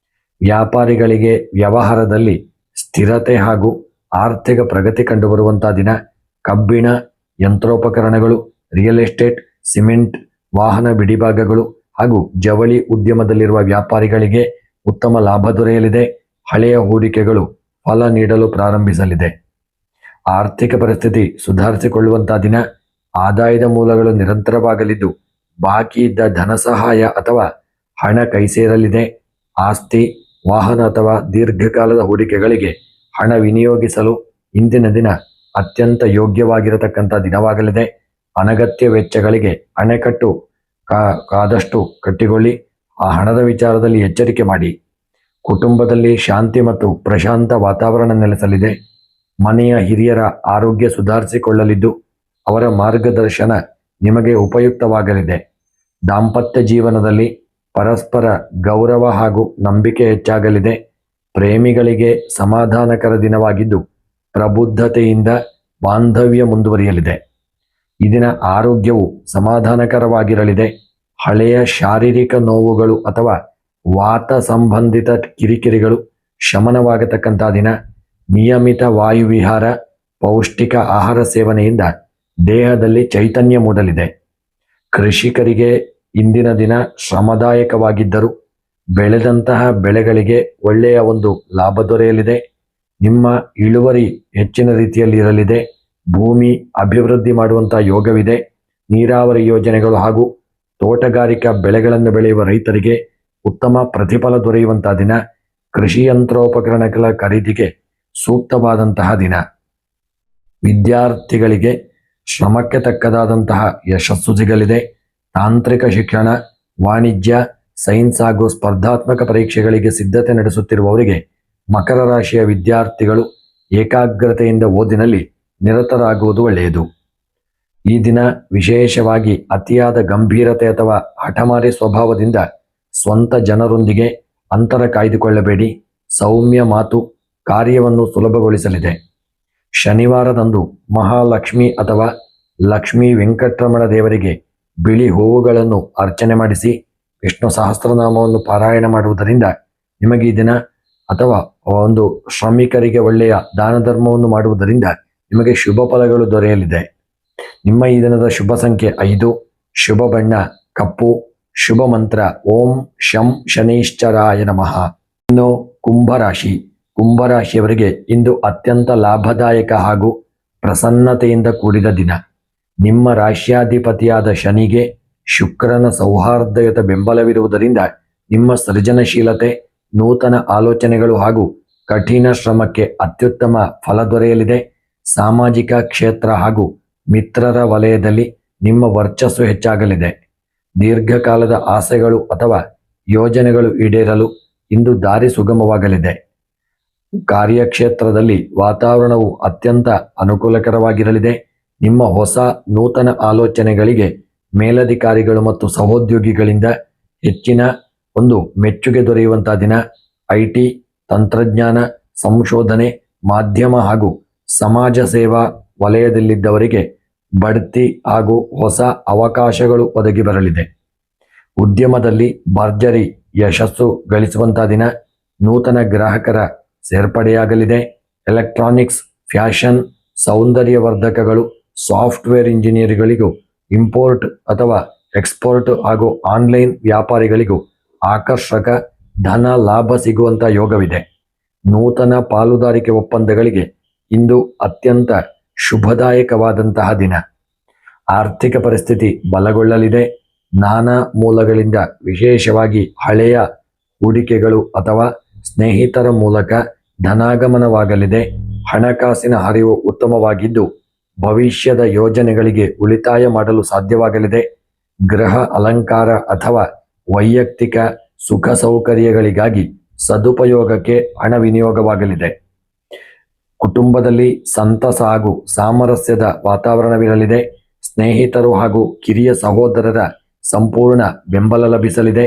ವ್ಯಾಪಾರಿಗಳಿಗೆ ವ್ಯವಹಾರದಲ್ಲಿ ಸ್ಥಿರತೆ ಹಾಗೂ ಆರ್ಥಿಕ ಪ್ರಗತಿ ಕಂಡುಬರುವಂತಹ ದಿನ. ಕಬ್ಬಿಣ, ಯಂತ್ರೋಪಕರಣಗಳು, ರಿಯಲ್ ಎಸ್ಟೇಟ್, ಸಿಮೆಂಟ್, ವಾಹನ ಬಿಡಿಭಾಗಗಳು ಹಾಗೂ ಜವಳಿ ಉದ್ಯಮದಲ್ಲಿರುವ ವ್ಯಾಪಾರಿಗಳಿಗೆ ಉತ್ತಮ ಲಾಭ ದೊರೆಯಲಿದೆ. ಹಳೆಯ ಹೂಡಿಕೆಗಳು ಫಲ ನೀಡಲು ಪ್ರಾರಂಭಿಸಲಿದೆ. ಆರ್ಥಿಕ ಪರಿಸ್ಥಿತಿ ಸುಧಾರಿಸಿಕೊಳ್ಳುವಂತಹ ದಿನ. ಆದಾಯದ ಮೂಲಗಳು ನಿರಂತರವಾಗಲಿದ್ದು ಬಾಕಿ ಇದ್ದ ಧನ ಸಹಾಯ ಅಥವಾ ಹಣ ಕೈ ಸೇರಲಿದೆ. ಆಸ್ತಿ, ವಾಹನ ಅಥವಾ ದೀರ್ಘಕಾಲದ ಹೂಡಿಕೆಗಳಿಗೆ ಹಣ ವಿನಿಯೋಗಿಸಲು ಇಂದಿನ ದಿನ ಅತ್ಯಂತ ಯೋಗ್ಯವಾಗಿರತಕ್ಕಂಥ ದಿನವಾಗಲಿದೆ. ಅನಗತ್ಯ ವೆಚ್ಚಗಳಿಗೆ ಅಣೆಕಟ್ಟು ಆದಷ್ಟು ಕಟ್ಟಿಕೊಳ್ಳಿ. ಆ ಹಣದ ವಿಚಾರದಲ್ಲಿ ಎಚ್ಚರಿಕೆ ಮಾಡಿ. ಕುಟುಂಬದಲ್ಲಿ ಶಾಂತಿ ಮತ್ತು ಪ್ರಶಾಂತ ವಾತಾವರಣ ನೆಲೆಸಲಿದೆ. ಮನೆಯ ಹಿರಿಯರ ಆರೋಗ್ಯ ಸುಧಾರಿಸಿಕೊಳ್ಳಲಿದ್ದು ಅವರ ಮಾರ್ಗದರ್ಶನ ನಿಮಗೆ ಉಪಯುಕ್ತವಾಗಲಿದೆ. ದಾಂಪತ್ಯ ಜೀವನದಲ್ಲಿ ಪರಸ್ಪರ ಗೌರವ ಹಾಗೂ ನಂಬಿಕೆ ಹೆಚ್ಚಾಗಲಿದೆ. ಪ್ರೇಮಿಗಳಿಗೆ ಸಮಾಧಾನಕರ ದಿನವಾಗಿದ್ದು ಪ್ರಬುದ್ಧತೆಯಿಂದ ಬಾಂಧವ್ಯ ಮುಂದುವರಿಯಲಿದೆ. ಈ ದಿನ ಆರೋಗ್ಯವು ಸಮಾಧಾನಕರವಾಗಿರಲಿದೆ. ಹಳೆಯ ಶಾರೀರಿಕ ನೋವುಗಳು ಅಥವಾ ವಾತ ಸಂಬಂಧಿತ ಕಿರಿಕಿರಿಗಳು ಶಮನವಾಗತಕ್ಕಂಥ ದಿನ. ನಿಯಮಿತ ವಾಯುವಿಹಾರ, ಪೌಷ್ಟಿಕ ಆಹಾರ ಸೇವನೆಯಿಂದ ದೇಹದಲ್ಲಿ ಚೈತನ್ಯ ಮೂಡಲಿದೆ. ಕೃಷಿಕರಿಗೆ ಇಂದಿನ ದಿನ ಶ್ರಮದಾಯಕವಾಗಿದ್ದರೂ ಬೆಳೆದಂತಹ ಬೆಳೆಗಳಿಗೆ ಒಳ್ಳೆಯ ಒಂದು ಲಾಭ ದೊರೆಯಲಿದೆ. ನಿಮ್ಮ ಇಳುವರಿ ಹೆಚ್ಚಿನ ರೀತಿಯಲ್ಲಿ ಇರಲಿದೆ. ಭೂಮಿ ಅಭಿವೃದ್ಧಿ ಮಾಡುವಂತಹ ಯೋಗವಿದೆ. ನೀರಾವರಿ ಯೋಜನೆಗಳು ಹಾಗೂ ತೋಟಗಾರಿಕಾ ಬೆಳೆಗಳನ್ನು ಬೆಳೆಯುವ ರೈತರಿಗೆ ಉತ್ತಮ ಪ್ರತಿಫಲ ದೊರೆಯುವಂತಹ ದಿನ. ಕೃಷಿ ಯಂತ್ರೋಪಕರಣಗಳ ಖರೀದಿಗೆ ಸೂಕ್ತವಾದಂತಹ ದಿನ. ವಿದ್ಯಾರ್ಥಿಗಳಿಗೆ ಶ್ರಮಕ್ಕೆ ತಕ್ಕದಾದಂತಹ ಯಶಸ್ಸು ಸಿಗಲಿದೆ. ತಾಂತ್ರಿಕ ಶಿಕ್ಷಣ, ವಾಣಿಜ್ಯ, ಸೈನ್ಸ್ ಹಾಗೂ ಸ್ಪರ್ಧಾತ್ಮಕ ಪರೀಕ್ಷೆಗಳಿಗೆ ಸಿದ್ಧತೆ ನಡೆಸುತ್ತಿರುವವರಿಗೆ ಮಕರ ರಾಶಿಯ ವಿದ್ಯಾರ್ಥಿಗಳು ಏಕಾಗ್ರತೆಯಿಂದ ಓದಿನಲ್ಲಿ ನಿರತರಾಗುವುದು ಒಳ್ಳೆಯದು. ಈ ದಿನ ವಿಶೇಷವಾಗಿ ಅತಿಯಾದ ಗಂಭೀರತೆ ಅಥವಾ ಹಠಮಾರಿ ಸ್ವಭಾವದಿಂದ ಸ್ವಂತ ಜನರೊಂದಿಗೆ ಅಂತರ ಕಾಯ್ದುಕೊಳ್ಳಬೇಡಿ. ಸೌಮ್ಯ ಮಾತು ಕಾರ್ಯವನ್ನು ಸುಲಭಗೊಳಿಸಲಿದೆ. ಶನಿವಾರದಂದು ಮಹಾಲಕ್ಷ್ಮಿ ಅಥವಾ ಲಕ್ಷ್ಮೀ ವೆಂಕಟರಮಣ ದೇವರಿಗೆ ಬಿಳಿ ಹೂವುಗಳನ್ನು ಅರ್ಚನೆ ಮಾಡಿಸಿ ವಿಷ್ಣು ಸಹಸ್ರನಾಮವನ್ನು ಪಾರಾಯಣ ಮಾಡುವುದರಿಂದ ನಿಮಗೆ ಈ ದಿನ, ಅಥವಾ ಒಂದು ಶ್ರಮಿಕರಿಗೆ ಒಳ್ಳೆಯ ದಾನ ಧರ್ಮವನ್ನು ಮಾಡುವುದರಿಂದ ನಿಮಗೆ ಶುಭ ಫಲಗಳು ದೊರೆಯಲಿದೆ. ನಿಮ್ಮ ಈ ದಿನದ ಶುಭ ಸಂಖ್ಯೆ 5, ಶುಭ ಬಣ್ಣ ಕಪ್ಪು, ಶುಭ ಮಂತ್ರ ಓಂ ಶಂ ಶನೈಶ್ಚರಾಯ ನಮಃ. ಇನ್ನು ಕುಂಭರಾಶಿಯವರಿಗೆ ಇಂದು ಅತ್ಯಂತ ಲಾಭದಾಯಕ ಹಾಗೂ ಪ್ರಸನ್ನತೆಯಿಂದ ಕೂಡಿದ ದಿನ. ನಿಮ್ಮ ರಾಶ್ಯಾಧಿಪತಿಯಾದ ಶನಿಗೆ ಶುಕ್ರನ ಸೌಹಾರ್ದಯುತ ಬೆಂಬಲವಿರುವುದರಿಂದ ನಿಮ್ಮ ಸೃಜನಶೀಲತೆ, ನೂತನ ಆಲೋಚನೆಗಳು ಹಾಗೂ ಕಠಿಣ ಶ್ರಮಕ್ಕೆ ಅತ್ಯುತ್ತಮ ಫಲ ದೊರೆಯಲಿದೆ. ಸಾಮಾಜಿಕ ಕ್ಷೇತ್ರ ಹಾಗೂ ಮಿತ್ರರ ವಲಯದಲ್ಲಿ ನಿಮ್ಮ ವರ್ಚಸ್ಸು ಹೆಚ್ಚಾಗಲಿದೆ. ದೀರ್ಘಕಾಲದ ಆಸೆಗಳು ಅಥವಾ ಯೋಜನೆಗಳು ಈಡೇರಲು ಇಂದು ದಾರಿ ಸುಗಮವಾಗಲಿದೆ. ಕಾರ್ಯಕ್ಷೇತ್ರದಲ್ಲಿ ವಾತಾವರಣವು ಅತ್ಯಂತ ಅನುಕೂಲಕರವಾಗಿರಲಿದೆ. ನಿಮ್ಮ ಹೊಸ ನೂತನ ಆಲೋಚನೆಗಳಿಗೆ ಮೇಲಧಿಕಾರಿಗಳು ಮತ್ತು ಸಹೋದ್ಯೋಗಿಗಳಿಂದ ಹೆಚ್ಚಿನ ಒಂದು ಮೆಚ್ಚುಗೆ ದೊರೆಯುವಂತಹ ದಿನ. ಐಟಿ, ತಂತ್ರಜ್ಞಾನ, ಸಂಶೋಧನೆ, ಮಾಧ್ಯಮ ಹಾಗೂ ಸಮಾಜ ಸೇವಾ ವಲಯದಲ್ಲಿದ್ದವರಿಗೆ ಬಡ್ತಿ ಹಾಗೂ ಹೊಸ ಅವಕಾಶಗಳು ಒದಗಿ ಬರಲಿದೆ. ಉದ್ಯಮದಲ್ಲಿ ಭರ್ಜರಿ ಯಶಸ್ಸು ಗಳಿಸುವಂತಹ ದಿನ. ನೂತನ ಗ್ರಾಹಕರ ಸೇರ್ಪಡೆಯಾಗಲಿದೆ. ಎಲೆಕ್ಟ್ರಾನಿಕ್ಸ್, ಫ್ಯಾಷನ್, ಸೌಂದರ್ಯವರ್ಧಕಗಳು, ಸಾಫ್ಟ್ವೇರ್ ಇಂಜಿನಿಯರ್ಗಳಿಗೂ, ಇಂಪೋರ್ಟ್ ಅಥವಾ ಎಕ್ಸ್ಪೋರ್ಟ್ ಹಾಗೂ ಆನ್ಲೈನ್ ವ್ಯಾಪಾರಿಗಳಿಗೂ ಆಕರ್ಷಕ ಧನ ಲಾಭ ಸಿಗುವಂಥ ಯೋಗವಿದೆ. ನೂತನ ಪಾಲುದಾರಿಕೆ ಒಪ್ಪಂದಗಳಿಗೆ ಇಂದು ಅತ್ಯಂತ ಶುಭದಾಯಕವಾದಂತಹ ದಿನ. ಆರ್ಥಿಕ ಪರಿಸ್ಥಿತಿ ಬಲಗೊಳ್ಳಲಿದೆ. ನಾನಾ ಮೂಲಗಳಿಂದ, ವಿಶೇಷವಾಗಿ ಹಳೆಯ ಹೂಡಿಕೆಗಳು ಅಥವಾ ಸ್ನೇಹಿತರ ಮೂಲಕ ಧನಾಗಮನವಾಗಲಿದೆ. ಹಣಕಾಸಿನ ಹರಿವು ಉತ್ತಮವಾಗಿದ್ದು ಭವಿಷ್ಯದ ಯೋಜನೆಗಳಿಗೆ ಉಳಿತಾಯ ಮಾಡಲು ಸಾಧ್ಯವಾಗಲಿದೆ. ಗೃಹ ಅಲಂಕಾರ ಅಥವಾ ವೈಯಕ್ತಿಕ ಸುಖ ಸೌಕರ್ಯಗಳಿಗಾಗಿ ಸದುಪಯೋಗಕ್ಕೆ ಹಣ ವಿನಿಯೋಗವಾಗಲಿದೆ. ಕುಟುಂಬದಲ್ಲಿ ಸಂತಸ ಹಾಗೂ ಸಾಮರಸ್ಯದ ವಾತಾವರಣವಿರಲಿದೆ. ಸ್ನೇಹಿತರು ಹಾಗೂ ಕಿರಿಯ ಸಹೋದರರ ಸಂಪೂರ್ಣ ಬೆಂಬಲ ಲಭಿಸಲಿದೆ.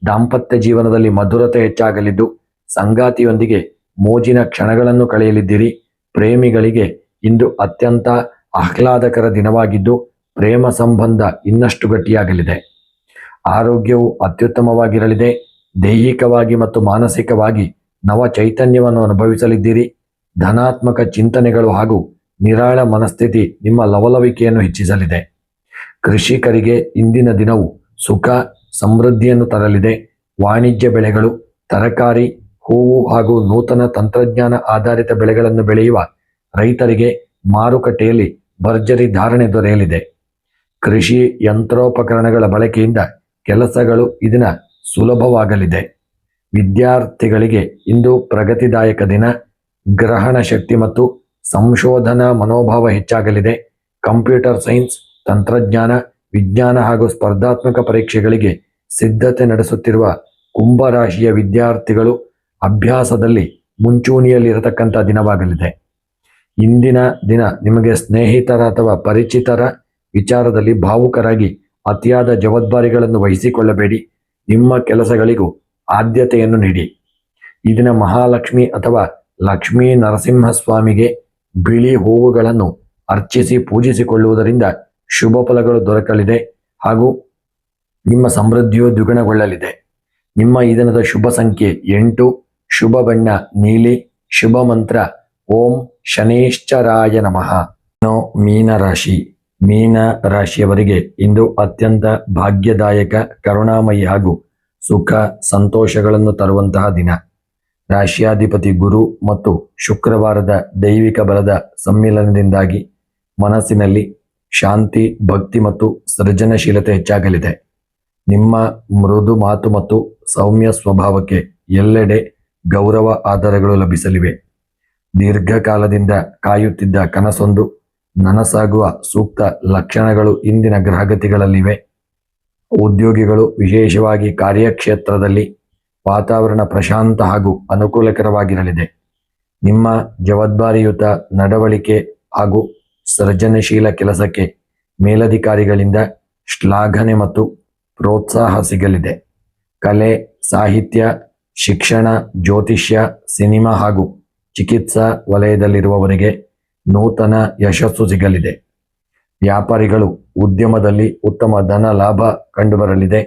ದಾಂಪತ್ಯ ಜೀವನದಲ್ಲಿ ಮಧುರತೆ ಹೆಚ್ಚಾಗಲಿದ್ದು ಸಂಗಾತಿಯೊಂದಿಗೆ ಮೋಜಿನ ಕ್ಷಣಗಳನ್ನು ಕಳೆಯಲಿದ್ದೀರಿ. ಪ್ರೇಮಿಗಳಿಗೆ ಇಂದು ಅತ್ಯಂತ ಆಹ್ಲಾದಕರ ದಿನವಾಗಿದ್ದು ಪ್ರೇಮ ಸಂಬಂಧ ಇನ್ನಷ್ಟು ಗಟ್ಟಿಯಾಗಲಿದೆ. ಆರೋಗ್ಯವು ಅತ್ಯುತ್ತಮವಾಗಿರಲಿದೆ. ದೈಹಿಕವಾಗಿ ಮತ್ತು ಮಾನಸಿಕವಾಗಿ ನವ ಚೈತನ್ಯವನ್ನು ಅನುಭವಿಸಲಿದ್ದೀರಿ. ಧನಾತ್ಮಕ ಚಿಂತನೆಗಳು ಹಾಗೂ ನಿರಾಳ ಮನಸ್ಥಿತಿ ನಿಮ್ಮ ಲವಲವಿಕೆಯನ್ನು ಹೆಚ್ಚಿಸಲಿದೆ. ಕೃಷಿಕರಿಗೆ ಇಂದಿನ ದಿನವು ಸುಖ ಸಮೃದ್ಧಿಯನ್ನು ತರಲಿದೆ. ವಾಣಿಜ್ಯ ಬೆಳೆಗಳು, ತರಕಾರಿ, ಹೂವು ಹಾಗೂ ನೂತನ ತಂತ್ರಜ್ಞಾನ ಆಧಾರಿತ ಬೆಳೆಗಳನ್ನು ಬೆಳೆಯುವ ರೈತರಿಗೆ ಮಾರುಕಟ್ಟೆಯಲ್ಲಿ ಭರ್ಜರಿ ಧಾರಣೆ ದೊರೆಯಲಿದೆ. ಕೃಷಿ ಯಂತ್ರೋಪಕರಣಗಳ ಬಳಕೆಯಿಂದ ಕೆಲಸಗಳು ಇದನ್ನ ಸುಲಭವಾಗಲಿದೆ. ವಿದ್ಯಾರ್ಥಿಗಳಿಗೆ ಇಂದು ಪ್ರಗತಿದಾಯಕ ದಿನ. ಗ್ರಹಣ ಶಕ್ತಿ ಮತ್ತು ಸಂಶೋಧನಾ ಮನೋಭಾವ ಹೆಚ್ಚಾಗಲಿದೆ. ಕಂಪ್ಯೂಟರ್ ಸೈನ್ಸ್, ತಂತ್ರಜ್ಞಾನ, ವಿಜ್ಞಾನ ಹಾಗೂ ಸ್ಪರ್ಧಾತ್ಮಕ ಪರೀಕ್ಷೆಗಳಿಗೆ ಸಿದ್ಧತೆ ನಡೆಸುತ್ತಿರುವ ಕುಂಭರಾಶಿಯ ವಿದ್ಯಾರ್ಥಿಗಳು ಅಭ್ಯಾಸದಲ್ಲಿ ಮುಂಚೂಣಿಯಲ್ಲಿರತಕ್ಕಂಥ ದಿನವಾಗಲಿದೆ. ಇಂದಿನ ದಿನ ನಿಮಗೆ ಸ್ನೇಹಿತರ ಅಥವಾ ಪರಿಚಿತರ ವಿಚಾರದಲ್ಲಿ ಭಾವುಕರಾಗಿ ಅತಿಯಾದ ಜವಾಬ್ದಾರಿಗಳನ್ನು ವಹಿಸಿಕೊಳ್ಳಬೇಡಿ. ನಿಮ್ಮ ಕೆಲಸಗಳಿಗೂ ಆದ್ಯತೆಯನ್ನು ನೀಡಿ. ಈ ದಿನ ಮಹಾಲಕ್ಷ್ಮಿ ಅಥವಾ ಲಕ್ಷ್ಮೀ ನರಸಿಂಹಸ್ವಾಮಿಗೆ ಬಿಳಿ ಹೂವುಗಳನ್ನು ಅರ್ಚಿಸಿ ಪೂಜಿಸಿಕೊಳ್ಳುವುದರಿಂದ ಶುಭ ಫಲಗಳು ದೊರಕಲಿದೆ ಹಾಗೂ ನಿಮ್ಮ ಸಮೃದ್ಧಿಯು ದ್ವಿಗುಣಗೊಳ್ಳಲಿದೆ. ನಿಮ್ಮ ಈ ದಿನದ ಶುಭ ಸಂಖ್ಯೆ 8, ಶುಭ ಬಣ್ಣ ನೀಲಿ, ಶುಭ ಮಂತ್ರ ಓಂ ಶನೇಶ್ಚರಾಯ ನಮಃ. ಮೀನರಾಶಿ. ಮೀನ ರಾಶಿಯವರಿಗೆ ಇಂದು ಅತ್ಯಂತ ಭಾಗ್ಯದಾಯಕ, ಕರುಣಾಮಯಿ ಹಾಗೂ ಸುಖ ಸಂತೋಷಗಳನ್ನು ತರುವಂತಹ ದಿನ. ರಾಶಿಯಾಧಿಪತಿ ಗುರು ಮತ್ತು ಶುಕ್ರವಾರದ ದೈವಿಕ ಬಲದ ಸಮ್ಮಿಲನದಿಂದಾಗಿ ಮನಸ್ಸಿನಲ್ಲಿ ಶಾಂತಿ, ಭಕ್ತಿ ಮತ್ತು ಸೃಜನಶೀಲತೆ ಹೆಚ್ಚಾಗಲಿದೆ. ನಿಮ್ಮ ಮೃದು ಮಾತು ಮತ್ತು ಸೌಮ್ಯ ಸ್ವಭಾವಕ್ಕೆ ಎಲ್ಲೆಡೆ ಗೌರವ ಆಧಾರಗಳು ಲಭಿಸಲಿವೆ. ದೀರ್ಘಕಾಲದಿಂದ ಕಾಯುತ್ತಿದ್ದ ಕನಸೊಂದು ನನಸಾಗುವ ಸೂಕ್ತ ಲಕ್ಷಣಗಳು ಇಂದಿನ ಗ್ರಹಗತಿಗಳಲ್ಲಿವೆ. ಉದ್ಯೋಗಿಗಳು, ವಿಶೇಷವಾಗಿ ಕಾರ್ಯಕ್ಷೇತ್ರದಲ್ಲಿ ವಾತಾವರಣ ಪ್ರಶಾಂತ ಹಾಗೂ ಅನುಕೂಲಕರವಾಗಿರಲಿದೆ. ನಿಮ್ಮ ಜವಾಬ್ದಾರಿಯುತ ನಡವಳಿಕೆ ಹಾಗೂ ಸೃಜನಶೀಲ ಕೆಲಸಕ್ಕೆ ಮೇಲಧಿಕಾರಿಗಳಿಂದ ಶ್ಲಾಘನೆ ಮತ್ತು ಪ್ರೋತ್ಸಾಹ ಸಿಗಲಿದೆ. ಕಲೆ, ಸಾಹಿತ್ಯ, ಶಿಕ್ಷಣ, ಜ್ಯೋತಿಷ್ಯ, ಸಿನಿಮಾ ಹಾಗೂ ಚಿಕಿತ್ಸಾ ವಲಯದಲ್ಲಿರುವವರಿಗೆ ನೂತನ ಯಶಸ್ಸು ಸಿಗಲಿದೆ. ವ್ಯಾಪಾರಿಗಳು ಉದ್ಯಮದಲ್ಲಿ ಉತ್ತಮ ಧನ ಲಾಭ ಕಂಡುಬರಲಿದೆ.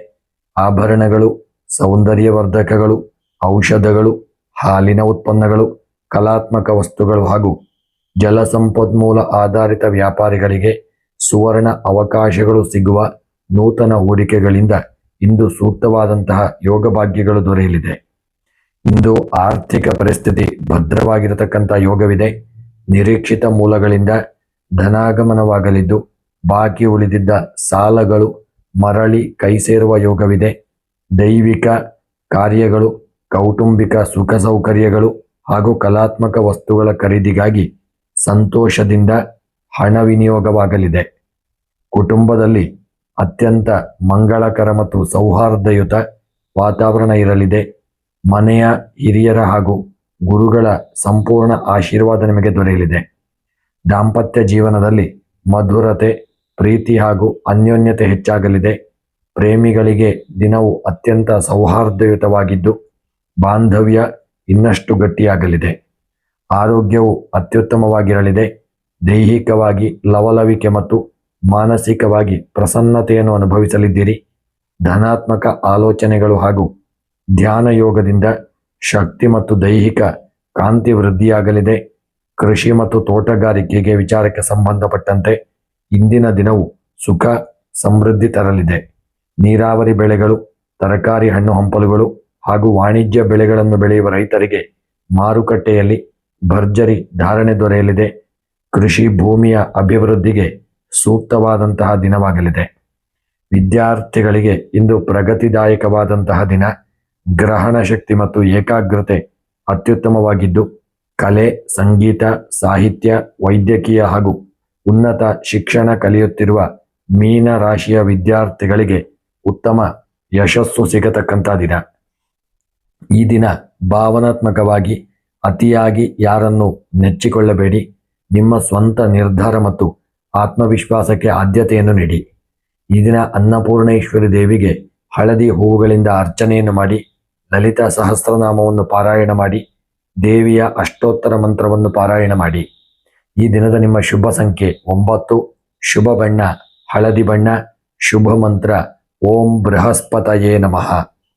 ಆಭರಣಗಳು, ಸೌಂದರ್ಯವರ್ಧಕಗಳು, ಔಷಧಗಳು, ಹಾಲಿನ ಉತ್ಪನ್ನಗಳು, ಕಲಾತ್ಮಕ ವಸ್ತುಗಳು ಹಾಗೂ ಜಲಸಂಪನ್ಮೂಲ ಆಧಾರಿತ ವ್ಯಾಪಾರಿಗಳಿಗೆ ಸುವರ್ಣ ಅವಕಾಶಗಳು ಸಿಗುವ ನೂತನ ಹೂಡಿಕೆಗಳಿಂದ ಇಂದು ಸೂಕ್ತವಾದಂತಹ ಯೋಗಭಾಗ್ಯಗಳು ದೊರೆಯಲಿದೆ. ಇಂದು ಆರ್ಥಿಕ ಪರಿಸ್ಥಿತಿ ಭದ್ರವಾಗಿರತಕ್ಕಂಥ ಯೋಗವಿದೆ. ನಿರೀಕ್ಷಿತ ಮೂಲಗಳಿಂದ ಧನಾಗಮನವಾಗಲಿದ್ದು ಬಾಕಿ ಉಳಿದಿದ್ದ ಸಾಲಗಳು ಮರಳಿ ಕೈ ಸೇರುವ ಯೋಗವಿದೆ. ದೈವಿಕ ಕಾರ್ಯಗಳು, ಕೌಟುಂಬಿಕ ಸುಖ ಸೌಕರ್ಯಗಳು ಹಾಗೂ ಕಲಾತ್ಮಕ ವಸ್ತುಗಳ ಖರೀದಿಗಾಗಿ ಸಂತೋಷದಿಂದ ಹಣ ವಿನಿಯೋಗವಾಗಲಿದೆ. ಕುಟುಂಬದಲ್ಲಿ ಅತ್ಯಂತ ಮಂಗಳಕರ ಮತ್ತು ಸೌಹಾರ್ದಯುತ ವಾತಾವರಣ ಇರಲಿದೆ. ಮನೆಯ ಹಿರಿಯರ ಹಾಗೂ ಗುರುಗಳ ಸಂಪೂರ್ಣ ಆಶೀರ್ವಾದ ನಿಮಗೆ ದೊರೆಯಲಿದೆ. ದಾಂಪತ್ಯ ಜೀವನದಲ್ಲಿ ಮಧುರತೆ, ಪ್ರೀತಿ ಹಾಗೂ ಅನ್ಯೋನ್ಯತೆ ಹೆಚ್ಚಾಗಲಿದೆ. ಪ್ರೇಮಿಗಳಿಗೆ ದಿನವು ಅತ್ಯಂತ ಸೌಹಾರ್ದಯುತವಾಗಿದ್ದು ಬಾಂಧವ್ಯ ಇನ್ನಷ್ಟು ಗಟ್ಟಿಯಾಗಲಿದೆ. ಆರೋಗ್ಯವು ಅತ್ಯುತ್ತಮವಾಗಿರಲಿದೆ. ದೈಹಿಕವಾಗಿ ಲವಲವಿಕೆ ಮತ್ತು ಮಾನಸಿಕವಾಗಿ ಪ್ರಸನ್ನತೆಯನ್ನು ಅನುಭವಿಸಲಿದ್ದೀರಿ. ಧನಾತ್ಮಕ ಆಲೋಚನೆಗಳು ಹಾಗೂ ಧ್ಯಾನ ಯೋಗದಿಂದ ಶಕ್ತಿ ಮತ್ತು ದೈಹಿಕ ಕಾಂತಿ ವೃದ್ಧಿಯಾಗಲಿದೆ. ಕೃಷಿ ಮತ್ತು ತೋಟಗಾರಿಕೆಗೆ ವಿಚಾರಕ್ಕೆ ಸಂಬಂಧಪಟ್ಟಂತೆ ಇಂದಿನ ದಿನವು ಸುಖ ಸಮೃದ್ಧಿ ತರಲಿದೆ. ನೀರಾವರಿ ಬೆಳೆಗಳು, ತರಕಾರಿ, ಹಣ್ಣು ಹಂಪಲುಗಳು ಹಾಗೂ ವಾಣಿಜ್ಯ ಬೆಳೆಗಳನ್ನು ಬೆಳೆಯುವ ರೈತರಿಗೆ ಮಾರುಕಟ್ಟೆಯಲ್ಲಿ ಭರ್ಜರಿ ಧಾರಣೆ ದೊರೆಯಲಿದೆ. ಕೃಷಿ ಭೂಮಿಯ ಅಭಿವೃದ್ಧಿಗೆ ಸೂಕ್ತವಾದಂತಹ ದಿನವಾಗಲಿದೆ. ವಿದ್ಯಾರ್ಥಿಗಳಿಗೆ ಇಂದು ಪ್ರಗತಿದಾಯಕವಾದಂತಹ ದಿನ. ಗ್ರಹಣ ಶಕ್ತಿ ಮತ್ತು ಏಕಾಗ್ರತೆ ಅತ್ಯುತ್ತಮವಾಗಿದ್ದು ಕಲೆ, ಸಂಗೀತ, ಸಾಹಿತ್ಯ, ವೈದ್ಯಕೀಯ ಹಾಗೂ ಉನ್ನತ ಶಿಕ್ಷಣ ಕಲಿಯುತ್ತಿರುವ ಮೀನ ರಾಶಿಯ ವಿದ್ಯಾರ್ಥಿಗಳಿಗೆ ಉತ್ತಮ ಯಶಸ್ಸು ಸಿಗತಕ್ಕಂಥ ದಿನ. ಈ ದಿನ ಭಾವನಾತ್ಮಕವಾಗಿ ಅತಿಯಾಗಿ ಯಾರನ್ನು ನೆಚ್ಚಿಕೊಳ್ಳಬೇಡಿ. ನಿಮ್ಮ ಸ್ವಂತ ನಿರ್ಧಾರ ಮತ್ತು ಆತ್ಮವಿಶ್ವಾಸಕ್ಕೆ ಆದ್ಯತೆಯನ್ನು ನೀಡಿ. ಈ ದಿನ ಅನ್ನಪೂರ್ಣೇಶ್ವರಿ ದೇವಿಗೆ ಹಳದಿ ಹೂವುಗಳಿಂದ ಅರ್ಚನೆಯನ್ನು ಮಾಡಿ ಲಲಿತಾ ಸಹಸ್ರನಾಮವನ್ನು ಪಾರಾಯಣ ಮಾಡಿ, ದೇವಿಯ ಅಷ್ಟೋತ್ತರ ಮಂತ್ರವನ್ನು ಪಾರಾಯಣ ಮಾಡಿ. ಈ ದಿನದ ನಿಮ್ಮ ಶುಭ ಸಂಖ್ಯೆ 9, ಶುಭ ಬಣ್ಣ ಹಳದಿ ಬಣ್ಣ, ಶುಭ ಮಂತ್ರ ಓಂ ಬೃಹಸ್ಪತಯೇ ನಮಃ.